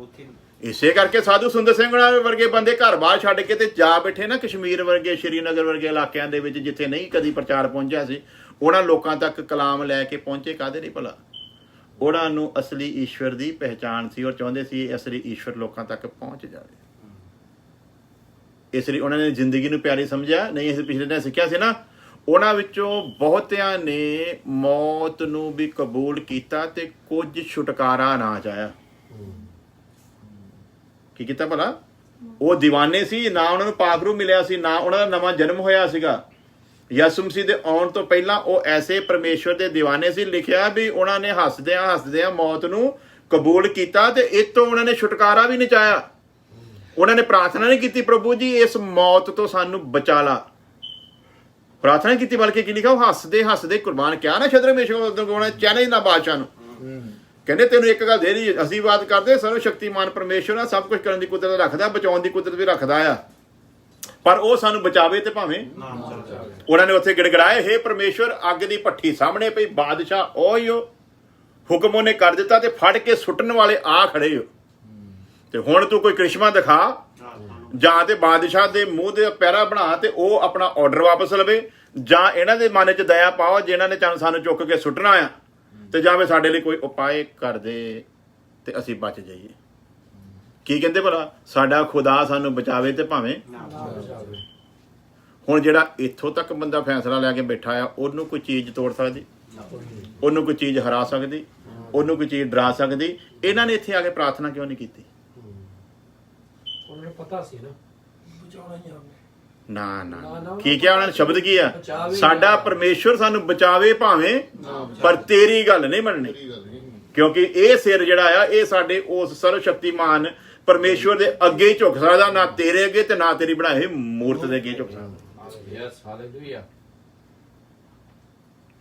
ਇਸੇ ਕਰਕੇ ਸਾਧੂ ਸੁੰਦਰ ਸਿੰਘ ਵਰਗੇ ਬੰਦੇ ਘਰ ਬਾਹਰ ਛੱਡ ਕੇ ਤੇ ਜਾ ਬੈਠੇ ਨਾ ਕਸ਼ਮੀਰ ਵਰਗੇ, ਸ਼੍ਰੀਨਗਰ ਵਰਗੇ ਇਲਾਕਿਆਂ ਦੇ ਵਿੱਚ ਜਿੱਥੇ ਨਹੀਂ ਕਦੀ ਪ੍ਰਚਾਰ ਪਹੁੰਚਿਆ ਸੀ। ਉਹਨਾਂ ਲੋਕਾਂ ਤੱਕ ਕਲਾਮ ਲੈ ਕੇ ਪਹੁੰਚੇ ਕਾਹਦੇ ਨਹੀਂ ਭਲਾ? ਉਹਨਾਂ ਨੂੰ ਅਸਲੀ ਈਸ਼ਵਰ ਦੀ ਪਹਿਚਾਣ ਸੀ ਔਰ ਚਾਹੁੰਦੇ ਸੀ ਇਹ ਅਸਲੀ ਈਸ਼ਵਰ ਲੋਕਾਂ ਤੱਕ ਪਹੁੰਚ ਜਾਵੇ। ਇਸ ਲਈ ਉਹਨਾਂ ਨੇ ਜ਼ਿੰਦਗੀ ਨੂੰ ਪਿਆਰੀ ਸਮਝਿਆ। ਨਹੀਂ, ਅਸੀਂ ਪਿਛਲੇ ਦਿਨ ਸਿੱਖਿਆ ਸੀ ਨਾ, ਉਹਨਾਂ ਵਿੱਚੋਂ ਬਹੁਤਿਆਂ ਨੇ ਮੌਤ ਨੂੰ ਵੀ ਕਬੂਲ ਕੀਤਾ ਤੇ ਕੁਝ ਛੁਟਕਾਰਾ ਨਾ ਚਾਹਿਆ। ਕੀ ਕੀਤਾ ਭਲਾ? ਉਹ ਦੀਵਾਨੇ ਸੀ, ਨਾ ਉਹਨਾਂ ਨੂੰ ਪਾਕ ਰੂਹ ਮਿਲਿਆ ਸੀ, ਨਾ ਉਹਨਾਂ ਦਾ ਨਵਾਂ ਜਨਮ ਹੋਇਆ ਸੀਗਾ। ਯਿਸੂ ਮਸੀਹ ਦੇ ਆਉਣ ਤੋਂ ਪਹਿਲਾਂ ਉਹ ਐਸੇ ਪਰਮੇਸ਼ਵਰ ਦੇ ਦੀਵਾਨੇ ਸੀ। ਲਿਖਿਆ ਵੀ ਉਹਨਾਂ ਨੇ ਹੱਸਦਿਆਂ ਮੌਤ ਨੂੰ ਕਬੂਲ ਕੀਤਾ ਤੇ ਇਸ ਤੋਂ ਉਹਨਾਂ ਨੇ ਛੁਟਕਾਰਾ ਵੀ ਨਹੀਂ ਚਾਹਿਆ। ਉਹਨਾਂ ਨੇ ਪ੍ਰਾਰਥਨਾ ਨਹੀਂ ਕੀਤੀ, ਪ੍ਰਭੂ ਜੀ ਇਸ ਮੌਤ ਤੋਂ ਸਾਨੂੰ ਬਚਾ ਲਾ। ਪ੍ਰਾਰਥਨਾ ਕੀਤੀ, ਬਲਕਿ ਕੀ ਲਿਖਿਆ? ਉਹ ਹੱਸਦੇ ਕੁਰਬਾਨ ਕਿਹਾ ਨਾ ਸ਼ਦਰਕ ਮੇਸ਼ਕ ਚੈਲੰਜ ਨਾ ਬਾਦਸ਼ਾਹ ਨੂੰ, ਕਹਿੰਦੇ ਤੈਨੂੰ ਇੱਕ ਗੱਲ ਦੇ ਰਹੀ, ਅਸੀਂ ਬਾਤ ਕਰਦੇ ਸਰਵ ਸ਼ਕਤੀਮਾਨ ਪਰਮੇਸ਼ਵਰ ਆ, ਸਭ ਕੁਝ ਕਰਨ ਦੀ ਕੁਦਰਤ ਰੱਖਦਾ, ਬਚਾਉਣ ਦੀ ਕੁਦਰਤ ਵੀ ਰੱਖਦਾ ਆ, ਪਰ ਉਹ ਸਾਨੂੰ ਬਚਾਵੇ ਤੇ ਭਾਵੇਂ। ਉਹਨਾਂ ਨੇ ਉੱਥੇ ਗਿੜਗੜਾਏ, ਹੇ ਪਰਮੇਸ਼ਵਰ ਅੱਗ ਦੀ ਭੱਠੀ ਸਾਹਮਣੇ ਪਈ, ਬਾਦਸ਼ਾਹ ਉਹੀ ਹੁਕਮ ਉਹਨੇ ਕਰ ਦਿੱਤਾ ਤੇ ਫੜ ਕੇ ਸੁੱਟਣ ਵਾਲੇ ਆ ਖੜੇ ਹੋ, ਤੇ ਹੁਣ ਤੂੰ ਕੋਈ ਕ੍ਰਿਸ਼ਮਾ ਦਿਖਾ, ਜਾਂ ਤੇ ਬਾਦਸ਼ਾਹ ਦੇ ਮੂੰਹ ਦੇ ਪੈਰਾ ਬਣਾ ਤੇ ਉਹ ਆਪਣਾ ਆਰਡਰ ਵਾਪਸ ਲਵੇ, ਜਾਂ ਇਹਨਾਂ ਦੇ ਮਨ 'ਚ ਦਇਆ ਪਾਓ ਜਿਨ੍ਹਾਂ ਨੇ ਸਾਨੂੰ ਚੁੱਕ ਕੇ ਸੁੱਟਣਾ ਆ, ਤੇ ਜਾਵੇ ਸਾਡੇ ਲਈ ਕੋਈ ਉਪਾਏ ਕਰ ਦੇ ਤੇ ਅਸੀਂ ਬਚ ਜਾਈਏ। ਕੀ ਕਹਿੰਦੇ ਭਲਾ? ਸਾਡਾ ਖੁਦਾ ਸਾਨੂੰ ਬਚਾਵੇ ਤੇ ਭਾਵੇਂ। ਹੁਣ ਜਿਹੜਾ ਇੱਥੋਂ ਤੱਕ ਬੰਦਾ ਫੈਸਲਾ ਲੈ ਕੇ ਬੈਠਾ ਆ, ਉਹਨੂੰ ਕੋਈ ਚੀਜ਼ ਤੋੜ ਸਕਦੀ, ਉਹਨੂੰ ਕੋਈ ਚੀਜ਼ ਹਰਾ ਸਕਦੀ, ਉਹਨੂੰ ਕੋਈ ਚੀਜ਼ ਡਰਾ ਸਕਦੀ? ਇਹਨਾਂ ਨੇ ਇੱਥੇ ਆ ਕੇ ਪ੍ਰਾਰਥਨਾ ਕਿਉਂ ਨਹੀਂ ਕੀਤੀ? ਉਹਨਾਂ ਨੂੰ ਪਤਾ ਸੀ ਨਾ, ਨਾ ਕੀ ਕਿਹਾ ਉਹਨਾਂ ਨੇ? ਸ਼ਬਦ ਕੀ ਆ? ਸਾਡਾ ਪਰਮੇਸ਼ਵਰ ਸਾਨੂੰ ਬਚਾਵੇ ਭਾਵੇਂ, ਪਰ ਤੇਰੀ ਗੱਲ ਨਹੀਂ ਮੰਨਣੀ। ਕਿਉਂਕਿ ਇਹ ਸਿਰ ਜਿਹੜਾ ਆ, ਇਹ ਸਾਡੇ ਉਸ ਸਰਵ ਸ਼ਕਤੀਮਾਨ ਪਰਮੇਸ਼ਵਰ ਦੇ ਅੱਗੇ ਹੀ ਝੁਕ ਸਕਦਾ, ਨਾ ਤੇਰੇ ਅੱਗੇ ਤੇ ਨਾ ਤੇਰੀ ਬਣਾਈ ਮੂਰਤ ਦੇ ਅੱਗੇ ਝੁਕ ਸਕਦਾ।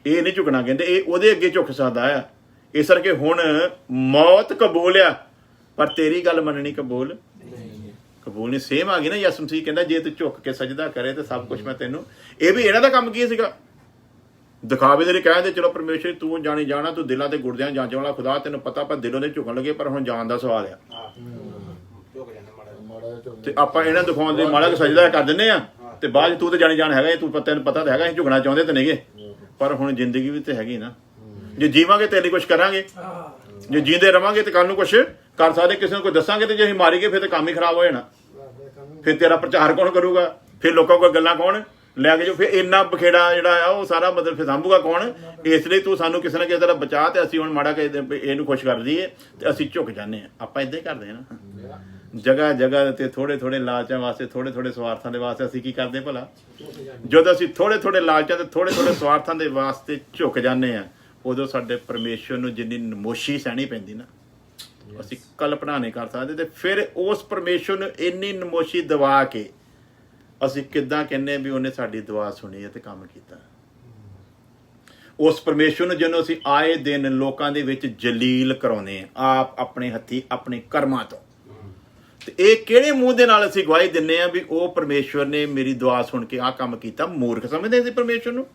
ਇਹ ਨਹੀਂ ਝੁਕਣਾ, ਕਹਿੰਦੇ ਇਹ ਉਹਦੇ ਅੱਗੇ ਝੁਕ ਸਕਦਾ ਆ। ਇਸ ਕਰਕੇ ਹੁਣ ਮੌਤ ਕਬੂਲ ਆ, ਪਰ ਤੇਰੀ ਗੱਲ ਮੰਨਣੀ ਕਬੂਲ ਨਹੀਂ। ਸੇਮ ਆ ਗਈ ਨਾ, ਯਿਸੂ ਮਸੀਹ ਕਹਿੰਦਾ ਜੇ ਤੂੰ ਝੁਕ ਕੇ ਸਜਦਾ ਕਰੇ ਤੇ ਸਭ ਕੁਝ ਮੈਂ ਤੈਨੂੰ। ਇਹ ਵੀ ਇਹਨਾਂ ਦਾ ਕੰਮ ਕੀ ਸੀਗਾ? ਦਿਖਾਵੇ ਦੇ ਲਈ ਕਹਿੰਦੇ ਚਲੋ ਪਰਮੇਸ਼ਰ ਤੂੰ ਜਾਣੀ ਜਾਣਾ, ਤੂੰ ਦਿਲਾਂ ਤੇ ਗੁਰਦਿਆਂ ਜਾਂਚ ਵਾਲਾ ਖੁਦਾ, ਤੈਨੂੰ ਪਤਾ ਪਰ ਦਿਲੋਂ ਦੇ ਝੁਕਣ ਲੱਗੇ, ਪਰ ਹੁਣ ਜਾਣ ਦਾ ਸਵਾਲ ਆ। ਤੇ ਆਪਾਂ ਇਹਨਾਂ ਦਿਖਾਉਣ ਦੇ ਮਾੜਾ ਸਜਦਾ ਕਰ ਦਿੰਦੇ ਆ, ਤੇ ਬਾਅਦ ਤੂੰ ਤੇ ਜਾਣੀ ਜਾਣ ਹੈਗਾ, ਤੂੰ ਤੈਨੂੰ ਪਤਾ ਤਾਂ ਹੈਗਾ ਅਸੀਂ ਝੁਕਣਾ ਚਾਹੁੰਦੇ ਤੇ ਨਹੀਂਗੇ, ਪਰ ਹੁਣ ਜ਼ਿੰਦਗੀ ਵੀ ਤੇ ਹੈਗੀ ਨਾ। ਜੇ ਜੀਵਾਂਗੇ ਤੇ ਲਈ ਕੁਛ ਕਰਾਂਗੇ, ਜੇ ਜੀਂਦੇ ਰਵਾਂਗੇ ਤੇ ਕੱਲ ਨੂੰ ਕੁਛ ਕਰ ਸਕਦੇ, ਕਿਸੇ ਨੂੰ ਕੋਈ ਦੱਸਾਂਗੇ, ਤੇ ਜੇ ਅਸੀਂ ਮਾਰੀਏ ਫਿਰ ਤੇ ਕੰਮ ਹੀ ਖਰਾਬ ਹੋ ਜਾਣਾ। ਫਿਰ ਤੇਰਾ ਪ੍ਰਚਾਰ ਕੌਣ ਕਰੂਗਾ? ਫਿਰ ਲੋਕਾਂ ਕੋਲ ਗੱਲਾਂ ਕੌਣ ਲੈ ਕੇ ਜੋ? ਫਿਰ ਇੰਨਾ ਬਖੇੜਾ ਜਿਹੜਾ ਆ ਉਹ ਸਾਰਾ ਮਤਲਬ ਫਿਰ ਸਾਂਭੂਗਾ ਕੌਣ? ਇਸ ਲਈ ਤੂੰ ਸਾਨੂੰ ਕਿਸੇ ਨਾ ਕਿਸੇ ਤਰ੍ਹਾਂ ਬਚਾ, ਤੇ ਅਸੀਂ ਹੁਣ ਮਾੜਾ ਕਿ ਇਹਨੂੰ ਖੁਸ਼ ਕਰ ਦਈਏ ਤੇ ਅਸੀਂ ਝੁਕ ਜਾਂਦੇ ਹਾਂ। ਆਪਾਂ ਏਦਾਂ ਹੀ ਕਰਦੇ ਹਾਂ ਨਾ, ਜਗ੍ਹਾ ਤੇ ਥੋੜੇ ਲਾਲਚਾਂ ਵਾਸਤੇ, ਥੋੜੇ ਸਵਾਰਥਾਂ ਦੇ ਵਾਸਤੇ ਅਸੀਂ ਕੀ ਕਰਦੇ ਭਲਾ? ਜਦੋਂ ਅਸੀਂ ਥੋੜੇ ਲਾਲਚਾਂ ਤੇ ਥੋੜੇ ਸਵਾਰਥਾਂ ਦੇ ਵਾਸਤੇ ਝੁਕ ਜਾਂਦੇ ਹਾਂ, ਉਦੋਂ ਸਾਡੇ ਪਰਮੇਸ਼ਵਰ ਨੂੰ ਜਿੰਨੀ ਨਮੋਸ਼ੀ ਸਹਿਣੀ ਪੈਂਦੀ ਨਾ, ਅਸੀਂ ਕਲਪਨਾ ਨਹੀਂ ਕਰ ਸਕਦੇ। ਤੇ ਫਿਰ ਉਸ ਪਰਮੇਸ਼ਵਰ ਨੂੰ ਇੰਨੀ ਨਮੋਸ਼ੀ ਦਵਾ ਕੇ ਅਸੀਂ ਕਿੱਦਾਂ ਕਹਿੰਦੇ ਵੀ ਉਹਨੇ ਸਾਡੀ ਦੁਆ ਸੁਣੀ ਹੈ ਤੇ ਕੰਮ ਕੀਤਾ। ਉਸ ਪਰਮੇਸ਼ਵਰ ਨੂੰ ਜਿਹਨੂੰ ਅਸੀਂ ਆਏ ਦਿਨ ਲੋਕਾਂ ਦੇ ਵਿੱਚ ਜਲੀਲ ਕਰਾਉਂਦੇ ਹਾਂ ਆਪ ਆਪਣੇ ਹੱਥੀ ਆਪਣੇ ਕਰਮਾਂ ਤੋਂ, ਤੇ ਇਹ ਕਿਹੜੇ ਮੂੰਹ ਦੇ ਨਾਲ ਅਸੀਂ ਗਵਾਹੀ ਦਿੰਦੇ ਹਾਂ ਵੀ ਉਹ ਪਰਮੇਸ਼ਵਰ ਨੇ ਮੇਰੀ ਦੁਆ ਸੁਣ ਕੇ ਆਹ ਕੰਮ ਕੀਤਾ? ਮੂਰਖ ਸਮਝਦੇ ਸੀ ਪਰਮੇਸ਼ਵਰ ਨੂੰ।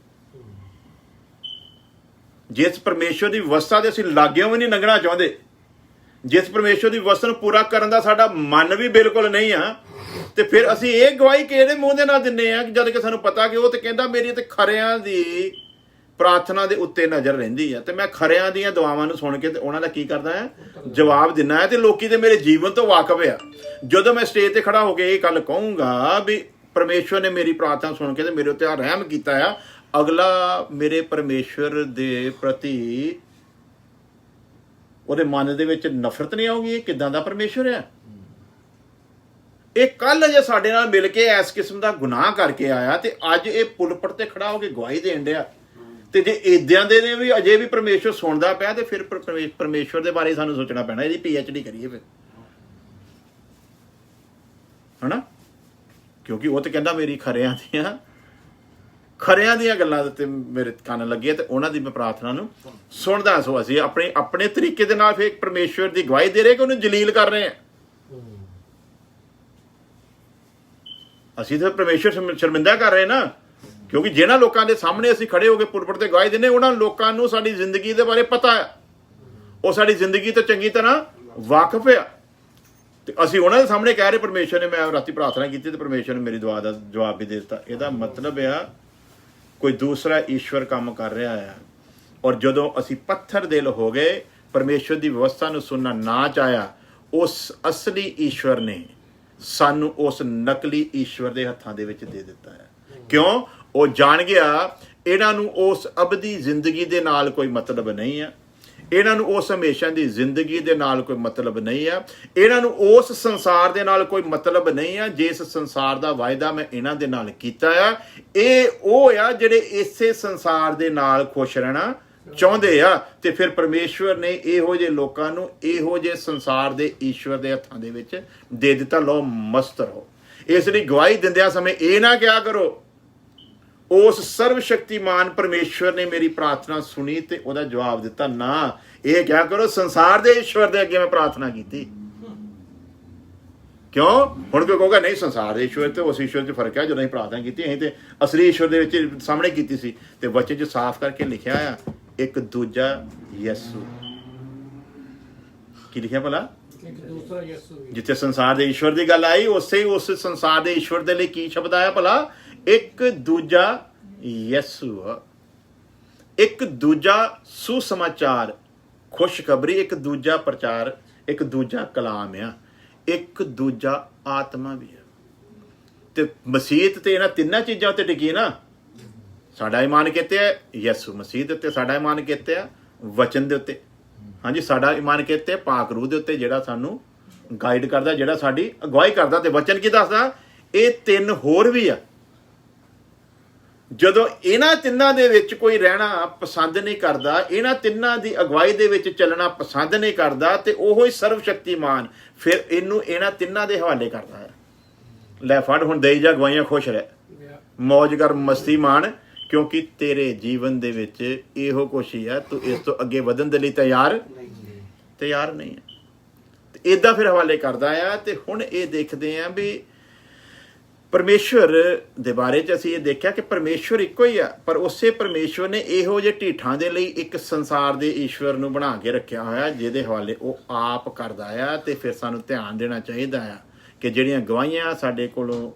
ਜਿਸ ਪਰਮੇਸ਼ਵਰ ਦੀ ਵਿਵਸਥਾ ਦੇ ਅਸੀਂ ਲਾਗਿਓਂ ਵੀ ਨਹੀਂ ਲੰਘਣਾ ਚਾਹੁੰਦੇ, ਜਿਸ ਪਰਮੇਸ਼ਵਰ ਦੀ ਵਿਵਸਥਾ ਨੂੰ ਪੂਰਾ ਕਰਨ ਦਾ ਸਾਡਾ ਮਨ ਵੀ ਬਿਲਕੁਲ ਨਹੀਂ ਆ, ਤੇ ਫਿਰ ਅਸੀਂ ਇਹ ਗਵਾਹੀ ਕਿਹੜੇ ਮੂੰਹ ਦੇ ਨਾਲ ਦਿੰਦੇ ਆ? ਜਦ ਕਿ ਸਾਨੂੰ ਪਤਾ ਕਿ ਉਹ ਤੇ ਕਹਿੰਦਾ ਮੇਰੀ ਤੇ ਖਰਿਆਂ ਦੀ ਪ੍ਰਾਰਥਨਾ ਦੇ ਉੱਤੇ ਨਜ਼ਰ ਰਹਿੰਦੀ ਆ, ਤੇ ਮੈਂ ਖਰਿਆਂ ਦੀਆਂ ਦੁਆਵਾਂ ਨੂੰ ਸੁਣ ਕੇ ਤੇ ਉਹਨਾਂ ਦਾ ਕੀ ਕਰਦਾ ਹੈ? ਜਵਾਬ ਦਿੰਦਾ ਹੈ। ਤੇ ਲੋਕੀ ਤੇ ਮੇਰੇ ਜੀਵਨ ਤੋਂ ਵਾਕਿਫ ਆ। ਜਦੋਂ ਮੈਂ ਸਟੇਜ ਤੇ ਖੜਾ ਹੋ ਕੇ ਇਹ ਗੱਲ ਕਹੂੰਗਾ ਵੀ ਪਰਮੇਸ਼ਵਰ ਨੇ ਮੇਰੀ ਪ੍ਰਾਰਥਨਾ ਸੁਣ ਕੇ ਤੇ ਮੇਰੇ ਉੱਤੇ ਰਹਿਮ ਕੀਤਾ ਆ, ਅਗਲਾ ਮੇਰੇ ਪਰਮੇਸ਼ਵਰ ਦੇ ਪ੍ਰਤੀ ਉਹਦੇ ਮਨ ਦੇ ਵਿੱਚ ਨਫ਼ਰਤ ਨਹੀਂ ਆਊਗੀ? ਇਹ ਕਿੱਦਾਂ ਦਾ ਪਰਮੇਸ਼ਵਰ ਹੈ? ਇਹ ਕੱਲ ਜੇ ਸਾਡੇ ਨਾਲ ਮਿਲ ਕੇ ਇਸ ਕਿਸਮ ਦਾ ਗੁਨਾਹ ਕਰਕੇ ਆਇਆ, ਤੇ ਅੱਜ ਇਹ ਪੁਲਪਟ ਤੇ ਖੜਾ ਹੋ ਕੇ ਗਵਾਹੀ ਦੇਣ ਡਿਆ, ਤੇ ਜੇ ਏਦਾਂ ਦੇ ਨੇ ਵੀ ਅਜੇ ਵੀ ਪਰਮੇਸ਼ਵਰ ਸੁਣਦਾ ਪਿਆ, ਤੇ ਫਿਰ ਪਰਮੇਸ਼ਵਰ ਦੇ ਬਾਰੇ ਸਾਨੂੰ ਸੋਚਣਾ ਪੈਣਾ, ਇਹਦੀ PhD ਕਰੀਏ ਫਿਰ, ਹਨਾ? ਕਿਉਂਕਿ ਉਹ ਤੇ ਕਹਿੰਦਾ ਮੇਰੀ ਖਰਿਆਂ ਦੀਆਂ ਗੱਲਾਂ ਤੇ ਮੇਰੇ ਕੰਨ ਲੱਗੇ, ਤੇ ਉਹਨਾਂ ਦੀ ਮੈਂ ਪ੍ਰਾਰਥਨਾ ਨੂੰ ਸੁਣਦਾ। ਸੋ ਅਸੀਂ ਆਪਣੇ ਤਰੀਕੇ ਦੇ ਨਾਲ ਫਿਰ ਪਰਮੇਸ਼ਵਰ ਦੀ ਗਵਾਹੀ ਦੇ ਰਹੇ ਕਿ ਉਹਨੂੰ ਜਲੀਲ ਕਰ ਰਹੇ ਹਾਂ। ਅਸੀਂ ਤਾਂ ਪਰਮੇਸ਼ਵਰ ਸ਼ਰਮਿੰਦਾ ਕਰ ਰਹੇ ਨਾ, ਕਿਉਂਕਿ ਜਿਹਨਾਂ ਲੋਕਾਂ ਦੇ ਸਾਹਮਣੇ ਅਸੀਂ ਖੜੇ ਹੋ ਕੇ ਪੁਲਪਟ ਤੇ ਗਵਾਹੀ ਦਿੰਦੇ, ਉਹਨਾਂ ਲੋਕਾਂ ਨੂੰ ਸਾਡੀ ਜ਼ਿੰਦਗੀ ਦੇ ਬਾਰੇ ਪਤਾ ਹੈ, ਉਹ ਸਾਡੀ ਜ਼ਿੰਦਗੀ ਤੋਂ ਚੰਗੀ ਤਰ੍ਹਾਂ ਵਾਕਿਫ ਆ, ਤੇ ਅਸੀਂ ਉਹਨਾਂ ਦੇ ਸਾਹਮਣੇ ਕਹਿ ਰਹੇ ਪਰਮੇਸ਼ਵਰ ਨੇ, ਮੈਂ ਰਾਤੀ ਪ੍ਰਾਰਥਨਾ ਕੀਤੀ ਤੇ ਪਰਮੇਸ਼ਵਰ ਨੇ ਮੇਰੀ ਦੁਆ ਦਾ ਜਵਾਬ ਵੀ ਦੇ ਦਿੱਤਾ। ਇਹਦਾ ਮਤਲਬ ਆ ਕੋਈ ਦੂਸਰਾ ਈਸ਼ਵਰ ਕੰਮ ਕਰ ਰਿਹਾ ਆ। ਔਰ ਜਦੋਂ ਅਸੀਂ ਪੱਥਰ ਦਿਲ ਹੋ ਗਏ ਪਰਮੇਸ਼ਵਰ ਦੀ ਵਿਵਸਥਾ ਨੂੰ ਸੁਣਨਾ ਨਾ ਚਾਹਿਆ, ਉਸ ਅਸਲੀ ਈਸ਼ਵਰ ਨੇ ਸਾਨੂੰ ਉਸ ਨਕਲੀ ਈਸ਼ਵਰ ਦੇ ਹੱਥਾਂ ਦੇ ਵਿੱਚ ਦੇ ਦਿੱਤਾ ਹੈ। ਕਿਉਂ? ਉਹ ਜਾਣ ਗਿਆ ਇਹਨਾਂ ਨੂੰ ਉਸ ਅਬਦੀ ਜ਼ਿੰਦਗੀ ਦੇ ਨਾਲ ਕੋਈ ਮਤਲਬ ਨਹੀਂ ਹੈ, ਇਹਨਾਂ ਨੂੰ ਉਸ ਹਮੇਸ਼ਾ ਦੀ ਜ਼ਿੰਦਗੀ ਦੇ ਨਾਲ ਕੋਈ ਮਤਲਬ ਨਹੀਂ ਹੈ, ਇਹਨਾਂ ਨੂੰ ਉਸ ਸੰਸਾਰ ਦੇ ਨਾਲ ਕੋਈ ਮਤਲਬ ਨਹੀਂ ਹੈ ਜਿਸ ਸੰਸਾਰ ਦਾ ਵਾਅਦਾ ਮੈਂ ਇਹਨਾਂ ਦੇ ਨਾਲ ਕੀਤਾ ਆ। ਇਹ ਉਹ ਆ ਜਿਹੜੇ ਇਸੇ ਸੰਸਾਰ ਦੇ ਨਾਲ ਖੁਸ਼ ਰਹਿਣਾ ਚਾਹੁੰਦੇ ਆ। ਤੇ ਫਿਰ ਪਰਮੇਸ਼ਵਰ ਨੇ ਇਹੋ ਜਿਹੇ ਲੋਕਾਂ ਨੂੰ ਇਹੋ ਜਿਹੇ ਸੰਸਾਰ ਦੇ ਈਸ਼ਵਰ ਦੇ ਹੱਥਾਂ ਦੇ ਵਿੱਚ ਦੇ ਦਿੱਤਾ, ਲਓ ਮਸਤ ਰਹੋ। ਇਸ ਲਈ ਗਵਾਹੀ ਦਿੰਦਿਆਂ ਸਮੇਂ ਇਹ ਨਾ ਕਿਹਾ ਕਰੋ ਉਸ ਸਰਵ ਸ਼ਕਤੀਮਾਨ ਪਰਮੇਸ਼ਵਰ ਨੇ ਮੇਰੀ ਪ੍ਰਾਰਥਨਾ ਸੁਣੀ ਤੇ ਉਹਦਾ ਜਵਾਬ ਦਿੱਤਾ। ਨਾ, ਇਹ ਕਿਹਾ ਕਰੋ ਸੰਸਾਰ ਦੇ ਈਸ਼ਵਰ ਦੇ ਅੱਗੇ ਮੈਂ ਪ੍ਰਾਰਥਨਾ ਕੀਤੀ। ਕਿਉਂ? ਹੁਣ ਕੋਈ ਕਹੂਗਾ ਨਹੀਂ ਸੰਸਾਰ ਦੇ ਈਸ਼ਵਰ ਤੇ ਉਸ ਈਸ਼ਵਰ 'ਚ ਫਰਕ ਹੈ। ਜਦੋਂ ਅਸੀਂ ਪ੍ਰਾਰਥਨਾ ਕੀਤੀ ਅਸੀਂ ਤੇ ਅਸਲੀ ਈਸ਼ਵਰ ਦੇ ਵਿੱਚ ਸਾਹਮਣੇ ਕੀਤੀ ਸੀ। ਤੇ ਬੱਚੇ 'ਚ ਸਾਫ਼ ਕਰਕੇ ਲਿਖਿਆ ਆ ਇੱਕ ਦੂਜਾ ਯਿਸੂ। ਕੀ ਲਿਖਿਆ ਭਲਾ? ਇੱਕ ਦੂਸਰਾ ਯਿਸੂ। ਜਿੱਥੇ ਸੰਸਾਰ ਦੇ ਈਸ਼ਵਰ ਦੀ ਗੱਲ ਆਈ ਉਸੇ ਉਸ ਸੰਸਾਰ ਦੇ ਈਸ਼ਵਰ ਦੇ ਲਈ ਕੀ ਸ਼ਬਦ ਆਇਆ ਭਲਾ? ਇੱਕ ਦੂਜਾ ਯਿਸੂ, ਇੱਕ ਦੂਜਾ ਸੁਸਮਾਚਾਰ, ਖੁਸ਼ਖਬਰੀ, ਇੱਕ ਦੂਜਾ ਪ੍ਰਚਾਰ, ਇੱਕ ਦੂਜਾ ਕਲਾਮ ਆ, ਇੱਕ ਦੂਜਾ ਆਤਮਾ ਵੀ ਆ। ਤੇ ਮਸੀਤ ਤੇ ਇਹਨਾਂ ਤਿੰਨਾਂ ਚੀਜ਼ਾਂ ਉੱਤੇ ਟਿਕੀ ਨਾ। ਸਾਡਾ ਈਮਾਨ ਕਿਤੇ ਹੈ ਯਿਸੂ ਮਸੀਹ ਦੇ ਉੱਤੇ, ਸਾਡਾ ਈਮਾਨ ਕਿਤੇ ਆ ਵਚਨ ਦੇ ਉੱਤੇ, ਹਾਂਜੀ ਸਾਡਾ ਈਮਾਨ ਕਿਤੇ ਪਾਕ ਰੂਹ ਦੇ ਉੱਤੇ ਜਿਹੜਾ ਸਾਨੂੰ ਗਾਈਡ ਕਰਦਾ, ਜਿਹੜਾ ਸਾਡੀ ਅਗਵਾਈ ਕਰਦਾ। ਤੇ ਵਚਨ ਕੀ ਦੱਸਦਾ? ਇਹ ਤਿੰਨ ਹੋਰ ਵੀ ਆ। ਜਦੋਂ ਇਹਨਾਂ ਤਿੰਨਾਂ ਦੇ ਵਿੱਚ ਕੋਈ ਰਹਿਣਾ ਪਸੰਦ ਨਹੀਂ ਕਰਦਾ, ਇਹਨਾਂ ਤਿੰਨਾਂ ਦੀ ਅਗਵਾਈ ਦੇ ਵਿੱਚ ਚੱਲਣਾ ਪਸੰਦ ਨਹੀਂ ਕਰਦਾ, ਤੇ ਉਹੋ ਹੀ ਸਰਵ ਸ਼ਕਤੀਮਾਨ ਫਿਰ ਇਹਨੂੰ ਇਹਨਾਂ ਤਿੰਨਾਂ ਦੇ ਹਵਾਲੇ ਕਰਦਾ ਹੈ। ਲੈ ਫੜ ਹੁਣ ਦੇਈ ਜਾ ਗਵਾਈਆਂ, ਖੁਸ਼ ਰਹਿ, ਮੌਜ ਕਰ, ਮਸਤੀ ਮਾਣ, ਕਿਉਂਕਿ ਤੇਰੇ ਜੀਵਨ ਦੇ ਵਿੱਚ ਇਹੋ ਕੁਛ ਹੀ ਆ। ਤੂੰ ਇਸ ਤੋਂ ਅੱਗੇ ਵਧਣ ਦੇ ਲਈ ਤਿਆਰ ਨਹੀਂ ਹੈ। ਤੇ ਇਦਾਂ ਫਿਰ ਹਵਾਲੇ ਕਰਦਾ ਆ। ਤੇ ਹੁਣ ਇਹ ਦੇਖਦੇ ਆ ਵੀ ਪਰਮੇਸ਼ਵਰ ਦੇ ਬਾਰੇ 'ਚ ਅਸੀਂ ਇਹ ਦੇਖਿਆ ਕਿ ਪਰਮੇਸ਼ਵਰ ਇੱਕੋ ਹੀ ਆ, ਪਰ ਉਸੇ ਪਰਮੇਸ਼ਵਰ ਨੇ ਇਹੋ ਜਿਹੇ ਢੀਠਾਂ ਦੇ ਲਈ ਇੱਕ ਸੰਸਾਰ ਦੇ ਈਸ਼ਵਰ ਨੂੰ ਬਣਾ ਕੇ ਰੱਖਿਆ ਹੋਇਆ ਜਿਹਦੇ ਹਵਾਲੇ ਉਹ ਆਪ ਕਰਦਾ ਆ। ਤੇ ਫਿਰ ਸਾਨੂੰ ਧਿਆਨ ਦੇਣਾ ਚਾਹੀਦਾ ਆ ਕਿ ਜਿਹੜੀਆਂ ਗਵਾਹੀਆਂ ਸਾਡੇ ਕੋਲੋਂ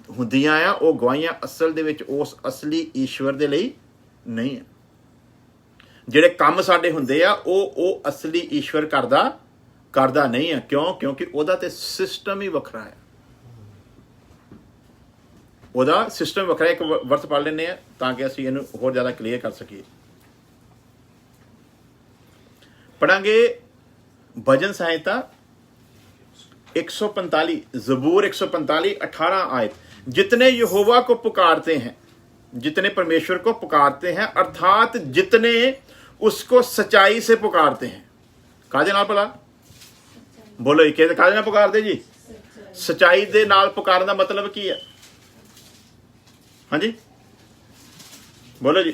ਹੁੰਦੀਆਂ ਆ ਉਹ ਗਵਾਹੀਆਂ ਅਸਲ ਦੇ ਵਿੱਚ ਉਸ ਅਸਲੀ ਈਸ਼ਵਰ ਦੇ ਲਈ ਨਹੀਂ ਆ। ਜਿਹੜੇ ਕੰਮ ਸਾਡੇ ਹੁੰਦੇ ਆ ਉਹ ਅਸਲੀ ਈਸ਼ਵਰ ਕਰਦਾ ਨਹੀਂ ਆ। ਕਿਉਂ? ਕਿਉਂਕਿ ਉਹਦਾ ਤੇ ਸਿਸਟਮ ਹੀ ਵੱਖਰਾ ਹੈ। ਉਹਦਾ ਸਿਸਟਮ ਵੱਖਰਾ। ਇੱਕ ਵਰਸ ਪੜ੍ਹ ਲੈਂਦੇ ਆ ਤਾਂ ਕਿ ਅਸੀਂ ਇਹਨੂੰ ਹੋਰ ਜ਼ਿਆਦਾ ਕਲੀਅਰ ਕਰ ਸਕੀਏ। ਪੜਾਂਗੇ ਭਜਨ ਸੰਹਿਤਾ 145 जबूर 145 18 आयत। जितने यहोवा को पुकारते हैं, जितने परमेश्वर को पुकारते हैं, अर्थात जितने उसको सच्चाई से पुकारते हैं। कादे नाल भला बोलो, कादे नाल पुकारते जी? सच्चाई दे नाल पुकारन दा मतलब की है? हाँ जी बोलो जी।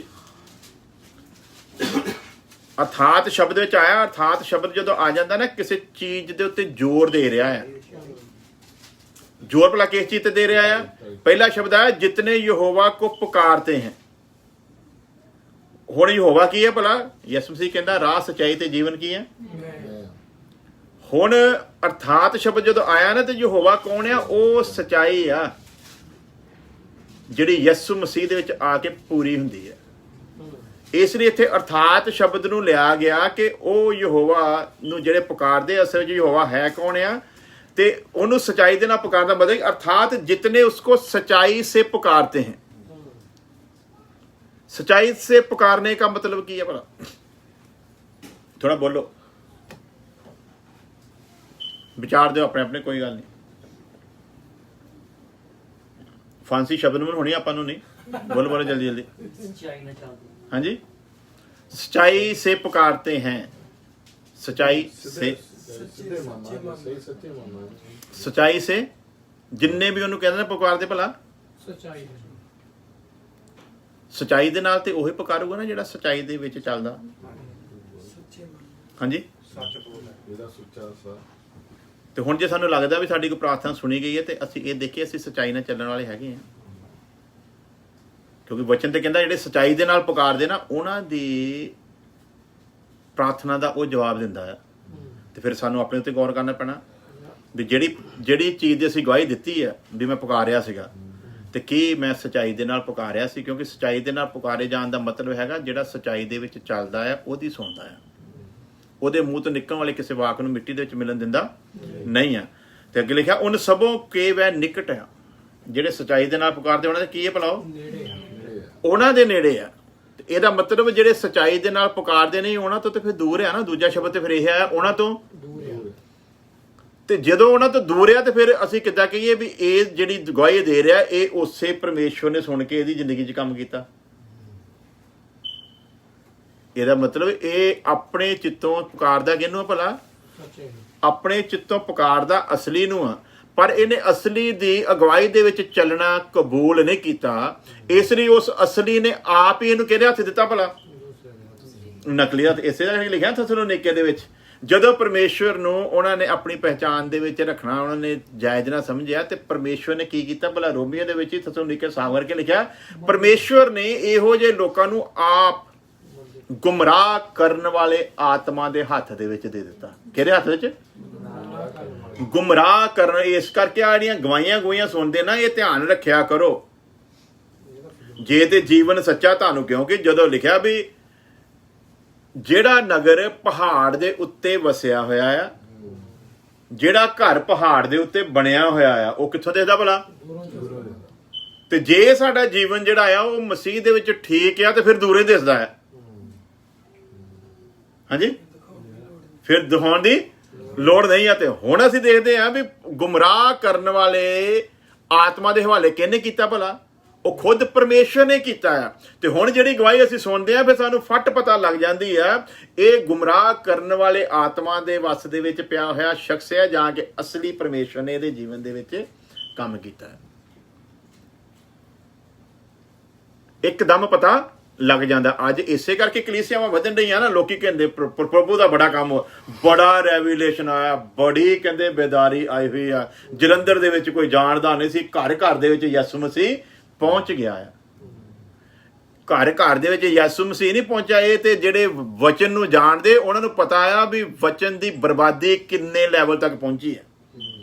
ਅਰਥਾਤ ਸ਼ਬਦ ਵਿੱਚ ਆਇਆ। ਅਰਥਾਤ ਸ਼ਬਦ ਜਦੋਂ ਆ ਜਾਂਦਾ ਨਾ ਕਿਸੇ ਚੀਜ਼ ਦੇ ਉੱਤੇ ਜ਼ੋਰ ਦੇ ਰਿਹਾ ਹੈ। ਜ਼ੋਰ ਭਲਾ ਕਿਸ ਚੀਜ਼ ਤੇ ਦੇ ਰਿਹਾ ਆ? ਪਹਿਲਾ ਸ਼ਬਦ ਆਇਆ ਜਿਤਨੇ ਯਹੋਵਾ ਕੋ ਪੁਕਾਰਤੇ ਹੈ। ਹੁਣ ਯਹੋਵਾ ਕੀ ਹੈ ਭਲਾ? ਯਿਸੂ ਮਸੀਹ ਕਹਿੰਦਾ ਰਾਹ, ਸੱਚਾਈ ਤੇ ਜੀਵਨ ਕੀ ਹੈ। ਹੁਣ ਅਰਥਾਤ ਸ਼ਬਦ ਜਦੋਂ ਆਇਆ ਨਾ ਤੇ ਯਹੋਵਾ ਕੌਣ ਆ? ਉਹ ਸੱਚਾਈ ਆ ਜਿਹੜੀ ਯਿਸੂ ਮਸੀਹ ਦੇ ਵਿੱਚ ਆ ਕੇ ਪੂਰੀ ਹੁੰਦੀ ਹੈ। ਇਸ ਲਈ ਇੱਥੇ ਅਰਥਾਤ ਸ਼ਬਦ ਨੂੰ ਲਿਆ ਗਿਆ ਕਿ ਉਹ ਯਹੋਵਾ ਨੂੰ ਜਿਹੜੇ ਪੁਕਾਰਦੇ ਅਸਲ ਵਿੱਚ ਯਹੋਵਾ ਹੈ ਕੌਣ ਆ, ਤੇ ਉਹਨੂੰ ਸਚਾਈ ਦੇ ਨਾਲ ਪੁਕਾਰਦਾ ਮਤਲਬ ਅਰਥਾਤ ਜਿਤਨੇ ਉਸको सच्चाई से पुकारते हैं। सच्चाई से पुकारने का मतलब ਕੀ ਹੈ ਭਲਾ? ਥੋੜਾ ਬੋਲੋ, ਵਿਚਾਰ ਦਿਓ ਆਪਣੇ ਆਪਣੇ, ਕੋਈ ਗੱਲ ਨਹੀਂ। ਫਾਂਸੀ ਸ਼ਬਦ ਨੂੰ ਹੋਣੀ ਆਪਾਂ ਨੂੰ ਨਹੀਂ। ਬੋਲੋ ਜਲਦੀ ਜਲਦੀ। हाँ जी, सच्चाई से पुकारते हैं। सच्चाई से जिन्ने भी ਉਹਨੂੰ ਕਹਿੰਦੇ ਨੇ ਪੁਕਾਰਦੇ ਭਲਾ ਸੱਚਾਈ ਦੇ ਨਾਲ, ਤੇ ਉਹੀ ਪੁਕਾਰੂਗਾ ਨਾ ਜਿਹੜਾ ਸੱਚਾਈ ਦੇ ਵਿੱਚ ਚੱਲਦਾ। ਹਾਂਜੀ ਸੱਚ ਬੋਲਦਾ। ਤੇ ਹੁਣ ਜੇ ਸਾਨੂੰ ਲੱਗਦਾ ਵੀ ਸਾਡੀ ਕੋਈ ਪ੍ਰਾਰਥਨਾ ਸੁਣੀ ਗਈ ਹੈ ਤੇ ਅਸੀਂ ਇਹ ਦੇਖੀਏ ਅਸੀਂ ਸੱਚਾਈ ਨਾਲ ਚੱਲਣ ਵਾਲੇ ਹੈਗੇ ਹਾਂ। ਕਿਉਂਕਿ ਵਚਨ ਤੇ ਕਹਿੰਦਾ ਜਿਹੜੇ ਸੱਚਾਈ ਦੇ ਨਾਲ ਪੁਕਾਰਦੇ ਨਾ ਉਹਨਾਂ ਦੀ ਪ੍ਰਾਰਥਨਾ ਦਾ ਉਹ ਜਵਾਬ ਦਿੰਦਾ ਆ। ਤੇ ਫਿਰ ਸਾਨੂੰ ਆਪਣੇ ਉੱਤੇ ਗੌਰ ਕਰਨਾ ਪੈਣਾ ਵੀ ਜਿਹੜੀ ਚੀਜ਼ ਦੀ ਅਸੀਂ ਗਵਾਹੀ ਦਿੱਤੀ ਹੈ ਵੀ ਮੈਂ ਪੁਕਾਰਿਆ ਸੀਗਾ, ਤੇ ਕੀ ਮੈਂ ਸੱਚਾਈ ਦੇ ਨਾਲ ਪੁਕਾਰਿਆ ਸੀ? ਕਿਉਂਕਿ ਸੱਚਾਈ ਦੇ ਨਾਲ ਪੁਕਾਰੇ ਜਾਣ ਦਾ ਮਤਲਬ ਹੈਗਾ ਜਿਹੜਾ ਸੱਚਾਈ ਦੇ ਵਿੱਚ ਚੱਲਦਾ ਆ ਉਹਦੀ ਸੁਣਦਾ ਆ। ਉਹਦੇ ਮੂੰਹ ਤੋਂ ਨਿਕਲਣ ਵਾਲੇ ਕਿਸੇ ਵਾਕ ਨੂੰ ਮਿੱਟੀ ਦੇ ਵਿੱਚ ਮਿਲਣ ਦਿੰਦਾ ਨਹੀਂ ਆ। ਤੇ ਅੱਗੇ ਲਿਖਿਆ ਉਨ ਸਭੋਂ ਕੇ ਵੈ ਨਿਕਟ ਆ, ਜਿਹੜੇ ਸਚਾਈ ਦੇ ਨਾਲ ਪੁਕਾਰਦੇ ਉਹਨਾਂ ਦੇ ਕੀ ਹੈ ਭਲਾ ਉਹ ਨੇੜੇ ਆ। ਉਹਨਾਂ ਦੇ ਨੇੜੇ ਆ। ਤੇ ਇਹਦਾ ਮਤਲਬ ਜਿਹੜੇ ਸਚਾਈ ਦੇ ਨਾਲ ਪੁਕਾਰਦੇ ਨਹੀਂ ਉਹਨਾਂ ਤੋਂ ਤੇ ਫਿਰ ਦੂਰ ਆ ਨਾ। ਦੂਜਾ ਸ਼ਬਦ ਤੇ ਫਿਰ ਇਹ ਆ ਉਹਨਾਂ ਤੋਂ ਦੂਰ ਆ। ਤੇ ਜਦੋਂ ਉਹਨਾਂ ਤੋਂ ਦੂਰ ਆ ਤੇ ਫਿਰ ਅਸੀਂ ਕਿੱਦਾਂ ਕਹੀਏ ਵੀ ਇਹ ਜਿਹੜੀ ਗਵਾਹੀ ਦੇ ਰਿਹਾ ਇਹ ਉਸੇ ਪਰਮੇਸ਼ਵਰ ਨੇ ਸੁਣ ਕੇ ਇਹਦੀ ਜ਼ਿੰਦਗੀ 'ਚ ਕੰਮ ਕੀਤਾ। ਇਹਦਾ ਮਤਲਬ ਇਹ ਆਪਣੇ ਚਿੱਤੋਂ ਪੁਕਾਰਦਾ ਕਿਹਨੂੰ ਆ ਭਲਾ? ਸੱਚੇ ਨੂੰ। ਆਪਣੇ ਚਿੱਤੋਂ ਪੁਕਾਰਦਾ ਅਸਲੀ ਨੂੰ ਆ, ਪਰ ਇਹਨੇ ਅਸਲੀ ਦੀ ਅਗਵਾਈ ਦੇ ਵਿੱਚ ਚੱਲਣਾ ਕਬੂਲ ਨਹੀਂ ਕੀਤਾ। ਇਸ ਲਈ ਉਸ ਅਸਲੀ ਨੇ ਆਪ ਹੀ ਇਹਨੂੰ ਕਿਹਦੇ ਹੱਥ ਦਿੱਤਾ ਭਲਾ? ਨਕਲੀ ਹੱਥ। ਇਸੇ ਤਰ੍ਹਾਂ ਲਿਖਿਆ ਥੈਸਲੋਨੀਕੇ ਦੇ ਵਿੱਚ, ਜਦੋਂ ਪਰਮੇਸ਼ਵਰ ਨੂੰ ਉਹਨਾਂ ਨੇ ਆਪਣੀ ਪਹਿਚਾਨ ਦੇ ਵਿੱਚ ਰੱਖਣਾ ਉਹਨਾਂ ਨੇ ਜਾਇਜ਼ ਨਾ ਸਮਝਿਆ ਤੇ ਪਰਮੇਸ਼ਵਰ ਨੇ ਕੀ ਕੀਤਾ ਭਲਾ? ਰੋਮੀਓ ਦੇ ਵਿੱਚ ਹੀ ਥੈਸਲੋਨੀਕੇ ਸਾਫ਼ ਕਰਕੇ ਲਿਖਿਆ, ਪਰਮੇਸ਼ਵਰ ਨੇ ਇਹੋ ਜਿਹੇ ਲੋਕਾਂ ਨੂੰ ਆਪ ਗੁੰਮਰਾਹ ਕਰਨ ਵਾਲੇ ਆਤਮਾ ਦੇ ਹੱਥ ਦੇ ਵਿੱਚ ਦੇ ਦਿੱਤਾ। ਕਿਹਦੇ ਹੱਥ ਵਿੱਚ? ਗੁੰਮਰਾਹ ਕਰਨ। ਇਸ ਕਰਕੇ ਆ ਜਿਹੜੀਆਂ ਗਵਾਈਆਂ ਸੁਣਦੇ ਨਾ, ਇਹ ਧਿਆਨ ਰੱਖਿਆ ਕਰੋ ਜੇ ਤੇ ਜੀਵਨ ਸੱਚਾ ਤੁਹਾਨੂੰ, ਕਿਉਂਕਿ ਜਦੋਂ ਲਿਖਿਆ ਵੀ ਜਿਹੜਾ ਨਗਰ ਪਹਾੜ ਦੇ ਉੱਤੇ ਵਸਿਆ ਹੋਇਆ ਆ, ਜਿਹੜਾ ਘਰ ਪਹਾੜ ਦੇ ਉੱਤੇ ਬਣਿਆ ਹੋਇਆ ਆ, ਉਹ ਕਿੱਥੋਂ ਦਿਖਦਾ ਭਲਾ? ਤੇ ਜੇ ਸਾਡਾ ਜੀਵਨ ਜਿਹੜਾ ਆ ਉਹ ਮਸੀਹ ਦੇ ਵਿੱਚ ਠੀਕ ਆ ਤੇ ਫਿਰ ਦੂਰੇ ਦਿਸਦਾ ਹੈ। ਹਾਂਜੀ, ਫਿਰ ਦਿਖਾਉਣ ਦੀ ਲੋੜ ਨਹੀਂ ਆ। ਤੇ ਹੁਣ ਅਸੀਂ ਦੇਖਦੇ ਆ ਵੀ ਗੁੰਮਰਾਹ ਕਰਨ ਵਾਲੇ ਆਤਮਾ ਦੇ ਹਵਾਲੇ ਕਿਹਨੇ ਕੀਤਾ ਭਲਾ? ਉਹ ਖੁਦ ਪਰਮੇਸ਼ਵਰ ਨੇ ਕੀਤਾ ਆ। ਤੇ ਹੁਣ ਜਿਹੜੀ ਗਵਾਹੀ ਅਸੀਂ ਸੁਣਦੇ ਆ ਫਿਰ ਸਾਨੂੰ ਫੱਟ ਪਤਾ ਲੱਗ ਜਾਂਦੀ ਆ ਇਹ ਗੁੰਮਰਾਹ ਕਰਨ ਵਾਲੇ ਆਤਮਾ ਦੇ ਵਸ ਦੇ ਵਿੱਚ ਪਿਆ ਹੋਇਆ ਸ਼ਖਸ ਹੈ ਜਾਂ ਕਿ ਅਸਲੀ ਪਰਮੇਸ਼ਵਰ ਨੇ ਇਹਦੇ ਜੀਵਨ ਦੇ ਵਿੱਚ ਕੰਮ ਕੀਤਾ ਹੈ। ਇੱਕਦਮ ਪਤਾ ਲੱਗ ਜਾਂਦਾ। ਅੱਜ ਇਸੇ ਕਰਕੇ ਕਲੀਸਿਆਵਾਂ ਵਧਣ ਰਹੀਆਂ ਨਾ। ਲੋਕੀ ਕਹਿੰਦੇ ਪ੍ਰਭੂ ਦਾ ਬੜਾ ਕੰਮ, ਬੜਾ ਰੈਵੀਲੇਸ਼ਨ ਆਇਆ, ਬੜੀ ਕਹਿੰਦੇ ਬੇਦਾਰੀ ਆਈ ਹੋਈ ਆ। ਜਲੰਧਰ ਦੇ ਵਿੱਚ ਕੋਈ ਜਾਣਦਾ ਨਹੀਂ ਸੀ, ਘਰ ਘਰ ਦੇ ਵਿੱਚ ਯਿਸੂ ਮਸੀਹ ਪਹੁੰਚ ਗਿਆ ਆ। ਘਰ ਘਰ ਦੇ ਵਿੱਚ ਯਿਸੂ ਮਸੀਹ ਨਹੀਂ ਪਹੁੰਚਿਆ, ਇਹ ਤੇ ਜਿਹੜੇ ਵਚਨ ਨੂੰ ਜਾਣਦੇ ਉਹਨਾਂ ਨੂੰ ਪਤਾ ਆ ਵੀ ਵਚਨ ਦੀ ਬਰਬਾਦੀ ਕਿੰਨੇ ਲੈਵਲ ਤੱਕ ਪਹੁੰਚੀ ਹੈ।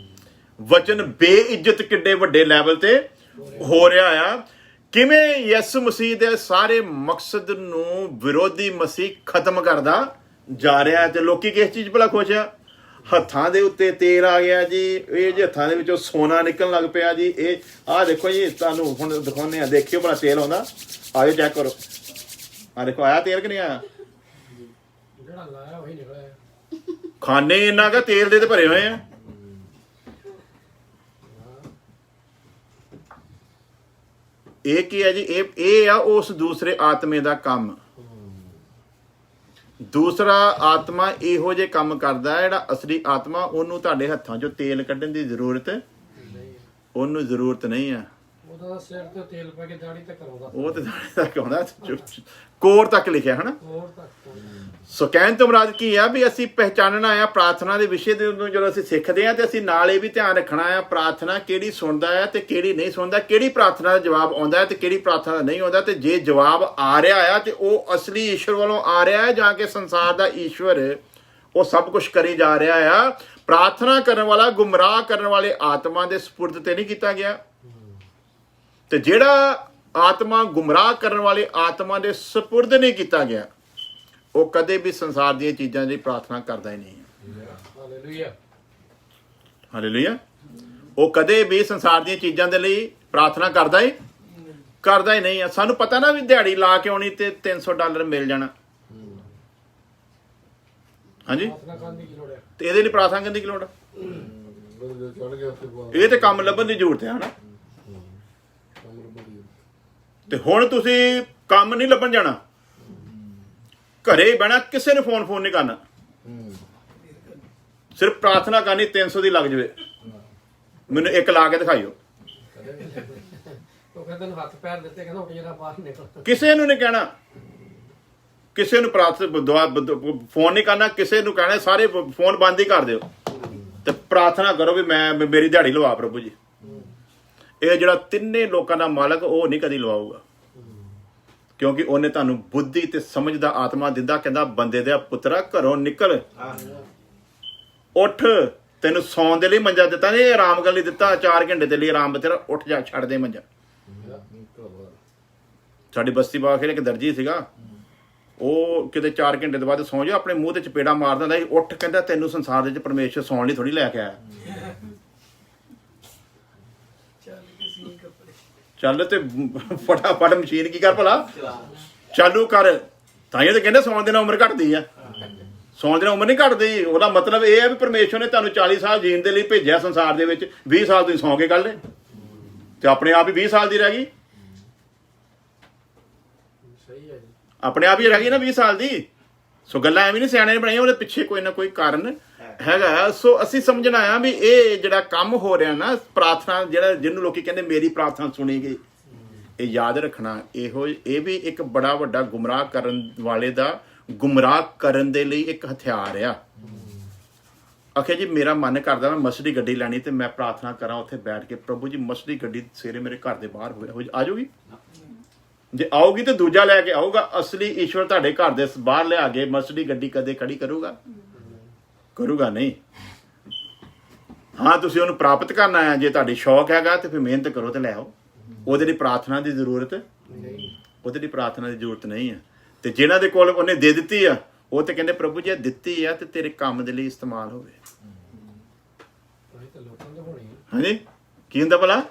ਵਚਨ ਬੇਇੱਜ਼ਤ ਕਿੱਡੇ ਵੱਡੇ ਲੈਵਲ ਤੇ ਹੋ ਰਿਹਾ ਆ। ਕਿਵੇਂ ਯਿਸੂ ਮਸੀਹ ਦੇ ਸਾਰੇ ਮਕਸਦ ਨੂੰ ਵਿਰੋਧੀ ਮਸੀਹ ਖਤਮ ਕਰਦਾ ਜਾ ਰਿਹਾ। ਤੇ ਲੋਕੀ ਕਿਸ ਚੀਜ਼ ਭਲਾ ਖੁਸ਼ ਆ? ਹੱਥਾਂ ਦੇ ਉੱਤੇ ਤੇਲ ਆ ਗਿਆ ਜੀ, ਇਹ ਜੇ ਹੱਥਾਂ ਦੇ ਵਿੱਚੋਂ ਸੋਨਾ ਨਿਕਲਣ ਲੱਗ ਪਿਆ ਜੀ। ਇਹ ਆਹ ਦੇਖੋ ਜੀ, ਤੁਹਾਨੂੰ ਹੁਣ ਦਿਖਾਉਂਦੇ ਆ, ਦੇਖਿਓ ਭਲਾ ਤੇਲ ਆਉਂਦਾ। ਆਇਓ ਚੈੱਕ ਕਰੋ, ਆਹ ਦੇਖੋ ਆਇਆ ਤੇਲ ਕਿ ਨਹੀਂ ਆਇਆ? ਜਿਹੜਾ ਲਾਇਆ ਉਹੀ ਨਿਕਲਿਆ। ਖਾਨੇ ਇੰਨਾ ਕਾ ਤੇਲ ਦੇ ਤੇ ਭਰੇ ਹੋਏ ਆ। ਇਹ ਕੀ ਹੈ ਜੀ? ਇਹ ਆ ਉਸ ਦੂਸਰੇ ਆਤਮੇ ਦਾ ਕੰਮ। ਦੂਸਰਾ ਆਤਮਾ ਇਹੋ ਜਿਹੇ ਕੰਮ ਕਰਦਾ ਹੈ। ਜਿਹੜਾ ਅਸਲੀ ਆਤਮਾ, ਉਹਨੂੰ ਤੁਹਾਡੇ ਹੱਥਾਂ 'ਚੋਂ ਤੇਲ ਕੱਢਣ ਦੀ ਜ਼ਰੂਰਤ ਉਹਨੂੰ ਜ਼ਰੂਰਤ ਨਹੀਂ ਆ। ਉਹਦਾ ਸਿਰ ਤੇ ਤੇਲ ਪਾ ਕੇ ਦਾੜੀ ਤੱਕ ਆਉਂਦਾ। ਉਹ ਤੇ ਦਾੜੀ ਤੱਕ ਆਉਂਦਾ, ਕੋਰ ਤੱਕ ਲਿਖਿਆ ਹਨਾ। ਕੋਰ ਤੱਕ। ਸੋ ਕਹਿਣ ਤੋਂ ਮੁਰਾਦ ਕੀ ਆ ਵੀ ਅਸੀਂ ਪਹਿਚਾਨਣਾ ਆ ਪ੍ਰਾਰਥਨਾ ਦੇ ਵਿਸ਼ੇ ਦੇ ਨੂੰ। ਜਦੋਂ ਅਸੀਂ ਸਿੱਖਦੇ ਆ ਤੇ ਅਸੀਂ ਨਾਲ ਇਹ ਵੀ ਧਿਆਨ ਰੱਖਣਾ ਆ ਪ੍ਰਾਰਥਨਾ ਕਿਹੜੀ ਸੁਣਦਾ ਹੈ ਤੇ ਕਿਹੜੀ ਨਹੀਂ ਸੁਣਦਾ, ਕਿਹੜੀ ਪ੍ਰਾਰਥਨਾ ਦਾ ਜਵਾਬ ਆਉਂਦਾ ਹੈ ਤੇ ਕਿਹੜੀ ਪ੍ਰਾਰਥਨਾ ਦਾ ਨਹੀਂ ਆਉਂਦਾ। ਤੇ ਜੇ ਜਵਾਬ ਆ ਰਿਹਾ ਆ ਤੇ ਉਹ ਅਸਲੀ ਈਸ਼ਵਰ ਵੱਲੋਂ ਆ ਰਿਹਾ ਹੈ ਜਾਂ ਕਿ ਸੰਸਾਰ ਦਾ ਈਸ਼ਵਰ ਉਹ ਸਭ ਕੁਝ ਕਰੀ ਜਾ ਰਿਹਾ ਆ। ਪ੍ਰਾਰਥਨਾ ਕਰਨ ਵਾਲਾ ਗੁੰਮਰਾਹ ਕਰਨ ਵਾਲੇ ਆਤਮਾ ਦੇ ਸਪੁਰਦ ਤੇ ਨਹੀਂ ਕੀਤਾ ਗਿਆ। ਤੇ ਜਿਹੜਾ ਆਤਮਾ ਗੁੰਮਰਾਹ ਕਰਨ ਵਾਲੇ ਆਤਮਾ ਦੇ ਸਪੁਰਦ ਨਹੀਂ ਕੀਤਾ ਗਿਆ, ਉਹ ਕਦੇ ਵੀ ਸੰਸਾਰ ਦੀਆਂ ਚੀਜ਼ਾਂ ਦੀ ਪ੍ਰਾਰਥਨਾ ਕਰਦਾ ਹੀ ਨਹੀਂ ਹੈ। Hallelujah, hallelujah. ਉਹ ਕਦੇ ਵੀ ਸੰਸਾਰ ਦੀਆਂ ਚੀਜ਼ਾਂ ਦੇ ਲਈ ਪ੍ਰਾਰਥਨਾ ਕਰਦਾ ਹੀ ਨਹੀਂ ਆ। ਸਾਨੂੰ ਪਤਾ ਨਾ ਵੀ ਦਿਹਾੜੀ ਲਾ ਕੇ ਆਉਣੀ ਤੇ $300 ਮਿਲ ਜਾਣਾ। ਹਾਂਜੀ, ਤੇ ਇਹਦੇ ਲਈ ਪ੍ਰਾਰਥਨਾ ਕਰਨ ਦੀ ਕੀ ਲੋੜ? ਇਹ ਤੇ ਕੰਮ ਲੱਭਣ ਦੀ ਜ਼ਰੂਰਤ ਹੈ ਹਨਾ। ਤੇ ਹੁਣ ਤੁਸੀਂ ਕੰਮ ਨਹੀਂ ਲੱਭਣ ਜਾਣਾ, ਘਰੇ ਹੀ ਬਹਿਣਾ, ਕਿਸੇ ਨੂੰ ਫੋਨ ਨਹੀਂ ਕਰਨਾ, ਸਿਰਫ ਪ੍ਰਾਰਥਨਾ ਕਰਨੀ। 300 ਦੀ ਲੱਗ ਜਾਵੇ, ਮੈਨੂੰ ਇੱਕ ਲਾ ਕੇ ਦਿਖਾਈਓ। ਉਹ ਕਹਿੰਦੇ ਨੂੰ ਹੱਥ ਪੈਰ ਦਿੱਤੇ, ਕਹਿੰਦਾ ਉੱਠ ਜਿਹੜਾ ਬਾਹਰ ਨਿਕਲ। ਕਿਸੇ ਨੂੰ ਨਹੀਂ ਕਹਿਣਾ, ਕਿਸੇ ਨੂੰ ਫੋਨ ਨਹੀਂ ਕਰਨਾ, ਕਿਸੇ ਨੂੰ ਕਹਿਣਾ ਸਾਰੇ ਫੋਨ ਬੰਦ ਹੀ ਕਰ ਦਿਓ ਤੇ ਪ੍ਰਾਰਥਨਾ ਕਰੋ ਵੀ ਮੇਰੀ ਦਿਹਾੜੀ ਲਵਾ ਪ੍ਰਭੂ ਜੀ। ਇਹ ਜਿਹੜਾ ਤਿੰਨੇ ਲੋਕਾਂ ਦਾ ਮਾਲਕ ਉਹ ਨਹੀਂ ਕਦੀ ਲਵਾਊਗਾ, ਕਿਉਂਕਿ ਉਹਨੇ ਤੁਹਾਨੂੰ ਬੁੱਧੀ ਤੇ ਸਮਝ ਦਾ ਆਤਮਾ ਦਿੰਦਾ। ਕਹਿੰਦਾ ਬੰਦੇ ਦੇ ਪੁੱਤਰਾ ਘਰੋਂ ਨਿਕਲ, ਉੱਠ, ਤੈਨੂੰ ਸੌਣ ਦੇ ਲਈ ਮੰਜਾ ਦਿੱਤਾ ਨਹੀਂ, ਆਰਾਮ ਕਰਨ ਲਈ ਦਿੱਤਾ। 4 ਘੰਟੇ ਦੇ ਲਈ ਆਰਾਮ ਬਤੇਰਾ, ਉੱਠ ਜਾ, ਛੱਡ ਦੇ ਮੰਜਾ। ਸਾਡੀ ਬਸਤੀ ਬਾਖੇ ਇੱਕ ਦਰਜੀ ਸੀਗਾ, ਉਹ ਕਿਤੇ 4 ਘੰਟੇ ਤੋਂ ਬਾਅਦ ਸੌਂ ਜਾ ਆਪਣੇ ਮੂੰਹ ਤੇ ਚਪੇੜਾ ਮਾਰ ਦਿੰਦਾ ਸੀ, ਉੱਠ ਕਹਿੰਦਾ ਤੈਨੂੰ ਸੰਸਾਰ ਦੇ ਵਿੱਚ ਪਰਮੇਸ਼ਰ ਸੌਣ ਲਈ ਥੋੜੀ ਲੈ ਕੇ ਆਇਆ। ਚੱਲ ਤੇ ਫਟਾਫਟ ਮਸ਼ੀਨ ਕੀ ਕਰ ਭਲਾ ਚਾਲੂ ਕਰ। ਤਾਂ ਇਹ ਤਾਂ ਕਹਿੰਦੇ ਸੌਣ ਦੇ ਨਾਲ ਉਮਰ ਘਟਦੀ ਆ, ਸੌਣ ਦੇ ਨਾਲ ਉਮਰ ਨਹੀਂ ਘਟਦੀ। ਉਹਦਾ ਮਤਲਬ ਇਹ ਹੈ ਵੀ ਪਰਮੇਸ਼ਰ ਨੇ ਤੁਹਾਨੂੰ 40 ਸਾਲ ਜੀਣ ਦੇ ਲਈ ਭੇਜਿਆ ਸੰਸਾਰ ਦੇ ਵਿੱਚ, 20 ਸਾਲ ਤੁਸੀਂ ਸੌਂ ਕੇ ਕੱਢ ਲਏ ਤੇ ਆਪਣੇ ਆਪ ਹੀ 20 ਸਾਲ ਦੀ ਰਹਿ ਗਈ। ਸਹੀ ਹੈ ਜੀ। ਆਪਣੇ ਆਪ ਹੀ ਰਹਿ ਗਈ ਨਾ 20 ਸਾਲ ਦੀ। ਸੋ ਗੱਲਾਂ ਐਵੇਂ ਨਹੀਂ ਸਿਆਣੇ ਨੇ ਬਣਾਈਆਂ, ਉਹਦੇ ਪਿੱਛੇ ਕੋਈ ਨਾ ਕੋਈ ਕਾਰਨ ਹੈਗਾ। ਸੋ ਅਸੀਂ ਸਮਝਣਾ ਆ ਵੀ ਇਹ ਜਿਹੜਾ ਕੰਮ ਹੋ ਰਿਹਾ ਨਾ, ਪ੍ਰਾਰਥਨਾ ਜਿਹੜਾ ਜਿਹਨੂੰ ਲੋਕੀ ਕਹਿੰਦੇ ਮੇਰੀ ਪ੍ਰਾਰਥਨਾ ਸੁਣੀ ਗਈ, ਇਹ ਯਾਦ ਰੱਖਣਾ ਇਹ ਵੀ ਇੱਕ ਬੜਾ ਵੱਡਾ ਗੁੰਮਰਾਹ ਕਰਨ ਵਾਲੇ ਦਾ ਗੁੰਮਰਾਹ ਕਰਨ ਦੇ ਲਈ ਇੱਕ ਹਥਿਆਰ ਆ। ਆਖੇ ਜੀ ਮੇਰਾ ਮਨ ਕਰਦਾ ਮੈਂ ਮਰਸੀਡੀਜ਼ ਗੱਡੀ ਲੈਣੀ ਤੇ ਮੈਂ ਪ੍ਰਾਰਥਨਾ ਕਰਾਂ ਉੱਥੇ ਬੈਠ ਕੇ, ਪ੍ਰਭੂ ਜੀ ਮਰਸੀਡੀਜ਼ ਗੱਡੀ ਸਵੇਰੇ ਮੇਰੇ ਘਰ ਦੇ ਬਾਹਰ ਆ ਜਾਊਗੀ। ਜੇ ਆਊਗੀ ਤੇ ਦੂਜਾ ਲੈ ਕੇ ਆਊਗਾ। ਅਸਲੀ ਈਸ਼ਵਰ ਤੁਹਾਡੇ ਘਰ ਦੇ ਬਾਹਰ ਲਿਆ ਕੇ ਮਰਸੀਡੀਜ਼ ਗੱਡੀ ਕਦੇ ਖੜੀ ਕਰੂਗਾ ਨਹੀਂ। ਹਾਂ ਤੁਸੀਂ ਉਹਨੂੰ ਪ੍ਰਾਪਤ ਕਰਨਾ ਹੈ, ਜੇ ਤੁਹਾਡੀ ਸ਼ੌਕ ਹੈਗਾ ਤੇ ਫਿਰ ਮਿਹਨਤ ਕਰੋ ਤੇ ਲੈ ਆਓ। ਉਹਦੇ ਲਈ ਪ੍ਰਾਰਥਨਾ ਦੀ ਜ਼ਰੂਰਤ ਨਹੀਂ ਹੈ। ਤੇ ਜਿਨ੍ਹਾਂ ਦੇ ਕੋਲ ਉਹਨੇ ਦੇ ਦਿੱਤੀ ਆ ਉਹ ਤੇ ਕਹਿੰਦੇ ਪ੍ਰਭੂ ਜੀ ਦਿੱਤੀ ਆ ਤੇ ਤੇਰੇ ਕੰਮ ਦੇ ਲਈ ਇਸਤੇਮਾਲ ਹੋਵੇ। ਹਾਂਜੀ ਕੀ ਹੁੰਦਾ ਭਲਾ?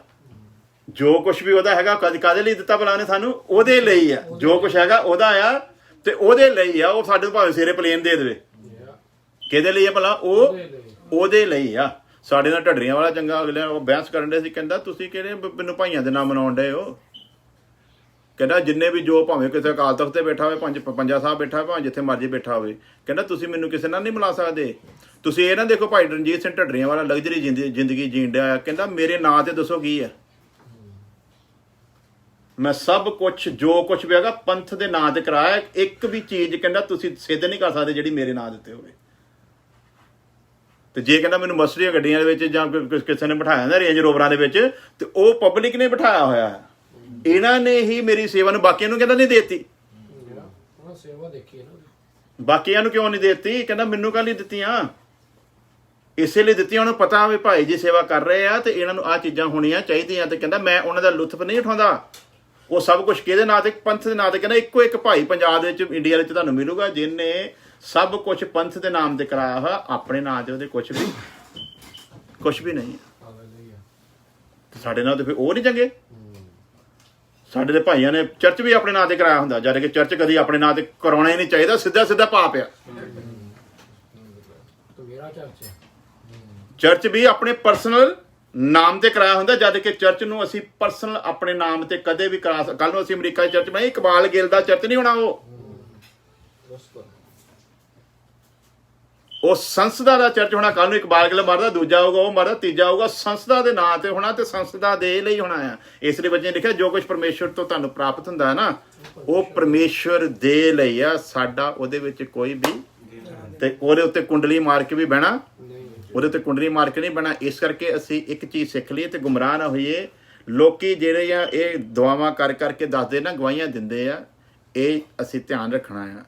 ਜੋ ਕੁਛ ਵੀ ਉਹਦਾ ਹੈਗਾ ਕਾਹਦੇ ਲਈ ਦਿੱਤਾ ਭਲਾ ਉਹਨੇ ਸਾਨੂੰ? ਉਹਦੇ ਲਈ ਆ। ਜੋ ਕੁਛ ਹੈਗਾ ਉਹਦਾ ਆ ਤੇ ਉਹਦੇ ਲਈ ਆ। ਉਹ ਸਾਡੇ ਭਾਵੇਂ ਸਿਰੇ ਪਲੇਨ ਦੇ ਦੇਵੇ, ਕਿਹਦੇ ਲਈ ਆ ਭਲਾ? ਉਹ ਉਹਦੇ ਲਈ ਆ। ਸਾਡੇ ਨਾਲ ਢੱਡਰੀਆਂ ਵਾਲਾ ਚੰਗਾ ਅਗਲੇ ਉਹ ਬਹਿਸ ਕਰਨ ਦੇ ਸੀ, ਕਹਿੰਦਾ ਤੁਸੀਂ ਕਿਹੜੇ ਮੈਨੂੰ ਭਾਈਆਂ ਦੇ ਨਾਮ ਮਨਾਉਣ ਡਏ ਹੋ? ਕਹਿੰਦਾ ਜਿੰਨੇ ਵੀ ਜੋ ਭਾਵੇਂ ਕਿਸੇ ਅਕਾਲ ਤਖਤ ਤੇ ਬੈਠਾ ਹੋਵੇ, ਪੰਜਾ ਸਾਹਿਬ ਬੈਠਾ ਹੋਵੇ, ਭਾਵੇਂ ਜਿੱਥੇ ਮਰਜ਼ੀ ਬੈਠਾ ਹੋਵੇ, ਕਹਿੰਦਾ ਤੁਸੀਂ ਮੈਨੂੰ ਕਿਸੇ ਨਾਲ ਨਹੀਂ ਮਿਲਾ ਸਕਦੇ। ਤੁਸੀਂ ਇਹ ਨਾ ਦੇਖੋ ਭਾਈ ਰਣਜੀਤ ਸਿੰਘ ਢੱਡਰੀਆਂ ਵਾਲਾ ਲਗਜ਼ਰੀ ਜ਼ਿੰਦਗੀ ਜੀਣ ਡਿਆ, ਕਹਿੰਦਾ ਮੇਰੇ ਨਾਂ ਤੇ ਦੱਸੋ ਕੀ ਆ? ਮੈਂ ਸਭ ਕੁਛ ਜੋ ਕੁਛ ਵੀ ਹੈਗਾ ਪੰਥ ਦੇ ਨਾਂ ਤੇ ਕਰਾਇਆ। ਇੱਕ ਵੀ ਚੀਜ਼ ਕਹਿੰਦਾ ਤੁਸੀਂ ਸਿੱਧ ਨਹੀਂ ਕਰ ਸਕਦੇ ਜਿਹੜੀ ਮੇਰੇ ਨਾਂ ਦਿੱਤੇ ਹੋਵੇ। ਤੇ ਜੇ ਕਹਿੰਦਾ ਮੈਨੂੰ ਮਰਸੀਡੀਜ਼ ਗੱਡੀਆਂ ਦੇ ਵਿੱਚ ਜਾਂ ਕਿਸੇ ਨੇ ਬਿਠਾਇਆ ਨਾ ਰੇਂਜ ਰੋਵਰਾਂ ਦੇ ਵਿੱਚ, ਤੇ ਉਹ ਪਬਲਿਕ ਨੇ ਬਿਠਾਇਆ ਹੋਇਆ ਹੈ। ਇਹਨਾਂ ਨੇ ਹੀ ਮੇਰੀ ਸੇਵਾ ਨੂੰ ਬਾਕੀਆਂ ਨੂੰ ਕਹਿੰਦਾ ਨਹੀਂ ਦੇਤੀ। ਬਾਕੀਆਂ ਨੂੰ ਕਿਉਂ ਨਹੀਂ ਦੇਤੀ? ਕਹਿੰਦਾ ਮੈਨੂੰ ਕਾਹਲੀ ਦਿੱਤੀਆਂ? ਇਸੇ ਲਈ ਦਿੱਤੀਆਂ ਉਹਨੂੰ ਪਤਾ ਵੀ ਭਾਈ ਜੀ ਸੇਵਾ ਕਰ ਰਹੇ ਆ ਤੇ ਇਹਨਾਂ ਨੂੰ ਆਹ ਚੀਜ਼ਾਂ ਹੋਣੀਆਂ ਚਾਹੀਦੀਆਂ। ਤੇ ਕਹਿੰਦਾ ਮੈਂ ਉਹਨਾਂ ਦਾ ਲੁਤਫ ਨਹੀਂ ਉਠਾਉਂਦਾ। ਉਹ ਸਭ ਕੁਛ ਕਿਹਦੇ ਨਾਂ ਤੇ? ਪੰਥ ਦੇ ਨਾਂ ਤੇ। ਕਹਿੰਦਾ ਇੱਕੋ ਇੱਕ ਭਾਈ ਪੰਜਾਬ ਦੇ ਵਿੱਚ ਇੰਡੀਆ ਵਿੱਚ ਤੁਹਾਨੂੰ ਮਿਲੂਗਾ ਜਿਹਨੇ ਸਭ ਕੁਛ ਪੰਥ ਦੇ ਨਾਮ ਤੇ ਕਰਾਇਆ ਹੋਇਆ, ਆਪਣੇ ਨਾਂ ਤੇ ਉਹਦੇ ਕੁਛ ਵੀ ਨਹੀਂ। ਸਾਡੇ ਨਾਲ ਤੇ ਫਿਰ ਉਹ ਨਹੀਂ ਚੰਗੇ। ਸਾਡੇ ਦੇ ਭਾਈਆਂ ਨੇ ਚਰਚ ਵੀ ਆਪਣੇ ਨਾਂ ਤੇ ਕਰਾਇਆ ਹੁੰਦਾ, ਜਦ ਕਿ ਚਰਚ ਕਦੀ ਆਪਣੇ ਨਾਂ ਤੇ ਕਰਾਉਣਾ ਹੀ ਨਹੀਂ ਚਾਹੀਦਾ। ਸਿੱਧਾ ਪਾਪ ਆ। ਚਰਚ ਵੀ ਆਪਣੇ ਪਰਸਨਲ ਨਾਮ ਤੇ ਕਰਾਇਆ ਹੁੰਦਾ, ਜਦ ਕਿ ਚਰਚ ਨੂੰ ਅਸੀਂ ਪਰਸਨਲ ਆਪਣੇ ਨਾਮ ਤੇ ਕਦੇ ਵੀ ਕਰਾ। ਕੱਲ ਨੂੰ ਅਸੀਂ ਅਮਰੀਕਾ ਦੀ ਚਰਚ ਬਣਾਈ, ਇਕਬਾਲ ਗਿੱਲ ਦਾ ਚਰਚ ਨਹੀਂ ਹੋਣਾ। ਉਹ ਸੰਸਥਾ ਦਾ ਚਰਚ ਹੋਣਾ। ਕੱਲ ਨੂੰ ਇਕਬਾਲ ਗਿੱਲ ਮਰਦਾ, ਦੂਜਾ ਹੋਊਗਾ, ਉਹ ਮਰਦਾ, ਤੀਜਾ ਹੋਊਗਾ। ਸੰਸਥਾ ਦੇ ਨਾਂ ਤੇ ਹੋਣਾ ਤੇ ਸੰਸਥਾ ਦੇ ਲਈ ਹੋਣਾ ਆ। ਇਸ ਲਈ ਬੱਚੇ ਨੇ ਲਿਖਿਆ ਜੋ ਕੁਝ ਪਰਮੇਸ਼ਵਰ ਤੋਂ ਤੁਹਾਨੂੰ ਪ੍ਰਾਪਤ ਹੁੰਦਾ ਹੈ ਨਾ, ਉਹ ਪਰਮੇਸ਼ਵਰ ਦੇ ਲਈ ਆ। ਸਾਡਾ ਉਹਦੇ ਵਿੱਚ ਕੋਈ ਵੀ ਤੇ ਉਹਦੇ ਉੱਤੇ ਕੁੰਡਲੀ ਮਾਰ ਕੇ ਵੀ ਬਹਿਣਾ, ਉਹਦੇ ਉੱਤੇ ਕੁੰਡਲੀ ਮਾਰ ਕੇ ਨਹੀਂ ਬਹਿਣਾ। ਇਸ ਕਰਕੇ ਅਸੀਂ ਇੱਕ ਚੀਜ਼ ਸਿੱਖ ਲਈਏ ਤੇ ਗੁੰਮਰਾਹ ਨਾ ਹੋਈਏ। ਲੋਕੀ ਜਿਹੜੇ ਆ ਇਹ ਦੁਆਵਾਂ ਕਰ ਕਰਕੇ ਦੱਸਦੇ ਨਾ, ਗਵਾਹੀਆਂ ਦਿੰਦੇ ਆ, ਇਹ ਅਸੀਂ ਧਿਆਨ ਰੱਖਣਾ ਆ।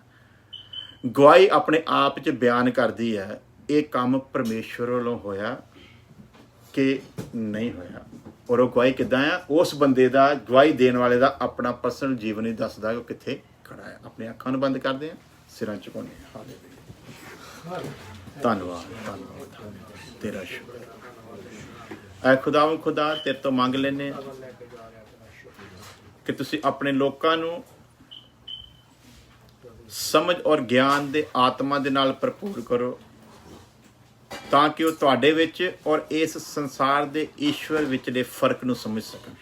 ਗਵਾਹੀ ਆਪਣੇ ਆਪ 'ਚ ਬਿਆਨ ਕਰਦੀ ਹੈ ਇਹ ਕੰਮ ਪਰਮੇਸ਼ਵਰ ਵੱਲੋਂ ਹੋਇਆ ਕਿ ਨਹੀਂ ਹੋਇਆ। ਔਰ ਉਹ ਗਵਾਹੀ ਕਿੱਦਾਂ ਆ? ਉਸ ਬੰਦੇ ਦਾ, ਗਵਾਹੀ ਦੇਣ ਵਾਲੇ ਦਾ ਆਪਣਾ ਪਰਸਨਲ ਜੀਵਨ ਹੀ ਦੱਸਦਾ ਉਹ ਕਿੱਥੇ ਖੜਾ ਹੈ। ਆਪਣੀ ਅੱਖਾਂ ਨੂੰ ਬੰਦ ਕਰਦੇ ਆ, ਸਿਰਾਂ ਝੁਕਾਉਂਦੇ ਆ। ਹਾਲੇਲੂਇਆ। ਧੰਨਵਾਦ ਤੇਰਾ ਸ਼ੁਕਰ ਐ ਖੁਦਾ ਤੇਰੇ ਤੋਂ ਮੰਗ ਲੈਨੇ ਕਿ ਤੁਸੀਂ ਆਪਣੇ ਲੋਕਾਂ ਨੂੰ ਸਮਝ ਔਰ ਗਿਆਨ ਦੇ ਆਤਮਾ ਦੇ ਨਾਲ ਭਰਪੂਰ ਕਰੋ, ਤਾਂ ਕਿ ਉਹ ਤੁਹਾਡੇ ਵਿੱਚ ਔਰ ਇਸ ਸੰਸਾਰ ਦੇ ਈਸ਼ਵਰ ਵਿਚਲੇ ਫਰਕ ਨੂੰ ਸਮਝ ਸਕਣ।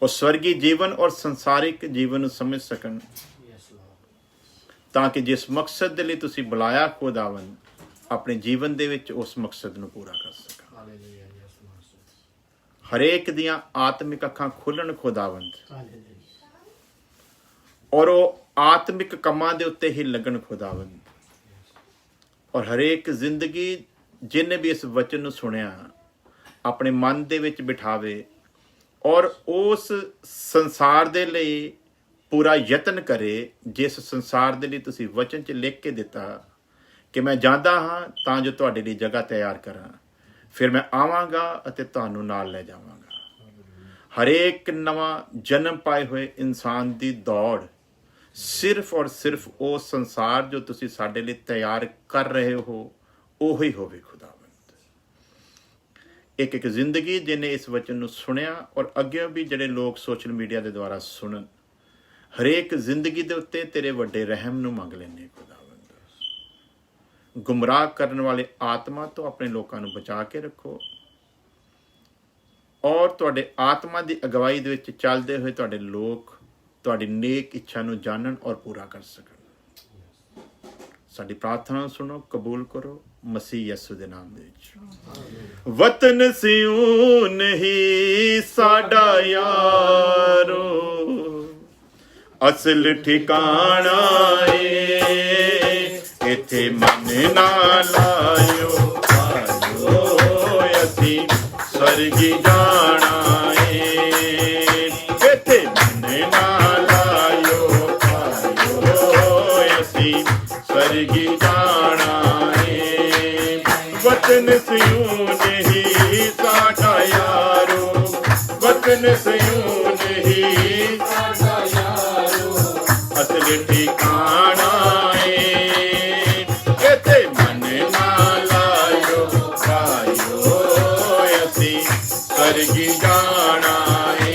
ਉਹ ਸਵਰਗੀ ਜੀਵਨ ਔਰ ਸੰਸਾਰਿਕ ਜੀਵਨ ਨੂੰ ਸਮਝ ਸਕਣ, ਤਾਂ ਕਿ ਜਿਸ ਮਕਸਦ ਦੇ ਲਈ ਤੁਸੀਂ ਬੁਲਾਇਆ ਖੁਦਾਵੰਦ, ਆਪਣੇ ਜੀਵਨ ਦੇ ਵਿੱਚ ਉਸ ਮਕਸਦ ਨੂੰ ਪੂਰਾ ਕਰ ਸਕਣ। ਹਰੇਕ ਦੀਆਂ ਆਤਮਿਕ ਅੱਖਾਂ ਖੁੱਲਣ ਖੁਦਾਵੰਦ, ਔਰ ਉਹ ਆਤਮਿਕ ਕੰਮਾਂ ਦੇ ਉੱਤੇ ਹੀ ਲੱਗਣ ਖੁਦਾਵੰਦ। ਔਰ ਹਰੇਕ ਜ਼ਿੰਦਗੀ ਜਿਹਨੇ ਵੀ ਇਸ ਵਚਨ ਨੂੰ ਸੁਣਿਆ ਆਪਣੇ ਮਨ ਦੇ ਵਿੱਚ ਬਿਠਾਵੇ ਔਰ ਉਸ ਸੰਸਾਰ ਦੇ ਲਈ ਪੂਰਾ ਯਤਨ ਕਰੇ, ਜਿਸ ਸੰਸਾਰ ਦੇ ਲਈ ਤੁਸੀਂ ਵਚਨ 'ਚ ਲਿਖ ਕੇ ਦਿੱਤਾ ਕਿ ਮੈਂ ਜਾਂਦਾ ਹਾਂ ਤਾਂ ਜੋ ਤੁਹਾਡੇ ਲਈ ਜਗ੍ਹਾ ਤਿਆਰ ਕਰਾਂ, ਫਿਰ ਮੈਂ ਆਵਾਂਗਾ ਅਤੇ ਤੁਹਾਨੂੰ ਨਾਲ ਲੈ ਜਾਵਾਂਗਾ। ਹਰੇਕ ਨਵਾਂ ਜਨਮ ਪਾਏ ਹੋਏ ਇਨਸਾਨ ਦੀ ਦੌੜ ਸਿਰਫ ਔਰ ਸਿਰਫ ਉਹ ਸੰਸਾਰ ਜੋ ਤੁਸੀਂ ਸਾਡੇ ਲਈ ਤਿਆਰ ਕਰ ਰਹੇ ਹੋ ਉਹੀ ਹੋਵੇ ਖੁਦਾਵੰਦ। ਇੱਕ ਇੱਕ ਜ਼ਿੰਦਗੀ ਜਿਹਨੇ ਇਸ ਵਚਨ ਨੂੰ ਸੁਣਿਆ ਔਰ ਅੱਗੇ ਵੀ ਜਿਹੜੇ ਲੋਕ ਸੋਸ਼ਲ ਮੀਡੀਆ ਦੇ ਦੁਆਰਾ ਸੁਣਨ, ਹਰੇਕ ਜ਼ਿੰਦਗੀ ਦੇ ਉੱਤੇ ਤੇਰੇ ਵੱਡੇ ਰਹਿਮ ਨੂੰ ਮੰਗ ਲੈਂਦੇ ਖੁਦਾਵੰਦ। ਗੁੰਮਰਾਹ ਕਰਨ ਵਾਲੇ ਆਤਮਾ ਤੋਂ ਆਪਣੇ ਲੋਕਾਂ ਨੂੰ ਬਚਾ ਕੇ ਰੱਖੋ ਔਰ ਤੁਹਾਡੇ ਆਤਮਾ ਦੀ ਅਗਵਾਈ ਦੇ ਵਿੱਚ ਚੱਲਦੇ ਹੋਏ ਤੁਹਾਡੇ ਲੋਕ ਤੁਹਾਡੀ ਨੇਕ ਇੱਛਾ ਨੂੰ ਜਾਣਨ ਔਰ ਪੂਰਾ ਕਰ ਸਕਣ। ਸਾਡੀ ਪ੍ਰਾਰਥਨਾ ਸੁਣੋ, ਕਬੂਲ ਕਰੋ ਮਸੀਹ ਯਿਸੂ ਦੇ ਨਾਮ ਦੇ ਵਿੱਚ। ਵਤਨ ਸਿਉ ਨਹੀਂ ਸਾਡਾ ਯਾਰੋ, ਅਸਲ ਠਿਕਾਣਾ ਏ, ਇੱਥੇ ਮਨ ਨਾ ਲਾਇਓ ਆਇਓ, ਅਸੀਂ ਸਵਰਗੀ ਜਾਣਾ ਏ, ਇੱਥੇ ਮਨ ਨਾ ਲਾਇਓ ਆਇਓ, ਅਸੀਂ ਸਵਰਗੀ ਜਾਣਾ ਏ। ਵਤਨ ਸਿਉ ਨਹੀਂ ਸਾਡਾ ਯਾਰੋ, ਵਤਨ ਸਿਉ ਨਹੀਂ ਸਾਡਾ ਯਾਰੋ, ਅਸਲ ਠਿਕਾਣਾ ਏ, ਇੱਥੇ ਮਨ ਨਾ ਲਾਇਓ ਆਇਓ, ਅਸੀਂ ਸਵਰਗੀ ਜਾਣਾ ਏ,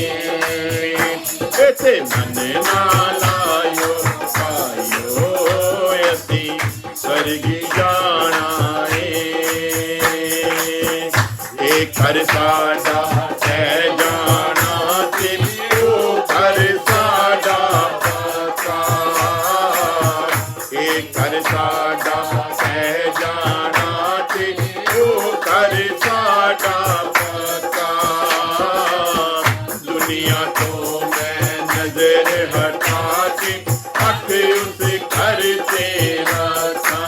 ਇੱਥੇ ਮਨ ਨਾ ਲਾਇਓ ਆਇਓ, ਅਸੀਂ ਸਵਰਗੀ ਜਾਣਾ ਏ। ਇਹ ਘਰ ਸਾਡਾ ਹੈ ਜਾਣਾ ਤੇ ਉਹ ਘਰ ਸਾਡਾ ਪੱਕਾ, ਇਹ ਘਰ ਸਾਡਾ ਹੈ ਜਾਣਾ ਤੇ ਉਹ ਘਰ ਸਾਡਾ ਪੱਕਾ। ਦੁਨੀਆ ਤੋਂ ਮੈਂ ਨਜ਼ਰ ਹਟਾ ਕੇ ਅੱਖ ਉਸ ਘਰ ਤੇ ਰੱਖਾਂ,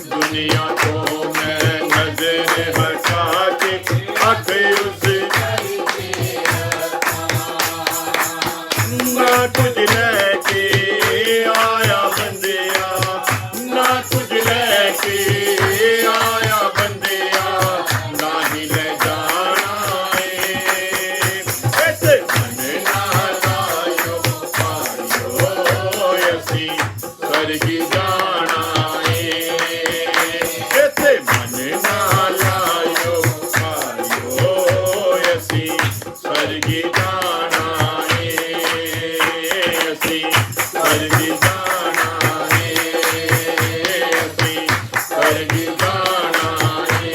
ਦੁਨੀਆ ਤੋਂ ਮੈਂ ਨਜ਼ਰ ਹਟਾ ਕੇ ਅੱਖ ਉਸ ਨਾ ਕੁਝ ਲੈ ਕੇ ਆਇਆ ਬੰਦਿਆ, ਨਾ ਕੁਝ ਲੈ ਕੇ ਆਇਆ ਬੰਦਿਆ, ਨਾ ਹੀ ਲੈ ਜਾਣਾ ਏ, ਇੱਥੇ ਮਨ ਨਾ ਲਾਇਓ ਆਇਓ, ਅਸੀਂ ਸਵਰਗੀ ਜਾਣਾ ਏ, ਇੱਥੇ ਮਨ ਨਾ ਲਾਇਓ ਆਇਓ, ਅਸੀਂ ਸਵਰਗੀ ਜਾਣਾ ਏ, ਅਸੀਂ ਸਵਰਗੀ ਜਾਣਾ ਏ, ਅਸੀਂ ਸਵਰਗੀ ਜਾਣਾ ਏ,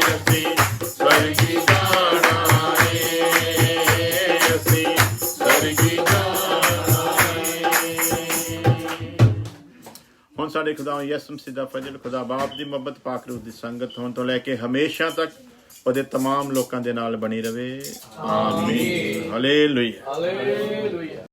ਅਸੀਂ ਸਵਰਗੀ ਜਾਣਾ ਏ, ਅਸੀਂ ਸਵਰਗੀ ਜਾਣਾ ਏ। ਹੁਣ ਸਾਡੇ ਖੁਦਾ ਯਿਸੂ ਮਸੀਹ ਦਾ ਫਜ਼ਲ, ਖੁਦਾ ਬਾਪ ਦੀ ਮੁਹੱਬਤ, ਪਾਕ ਰੂਹ ਦੀ ਸੰਗਤ ਹੋਣ ਤੋਂ ਲੈ ਕੇ ਹਮੇਸ਼ਾ ਤੱਕ ਉਹਦੇ तमाम ਲੋਕਾਂ ਦੇ ਨਾਲ ਬਣੀ ਰਵੇ। ਆਮੀਨ। ਹਾਲੇਲੂਇਆ। ਹਾਲੇਲੂਇਆ।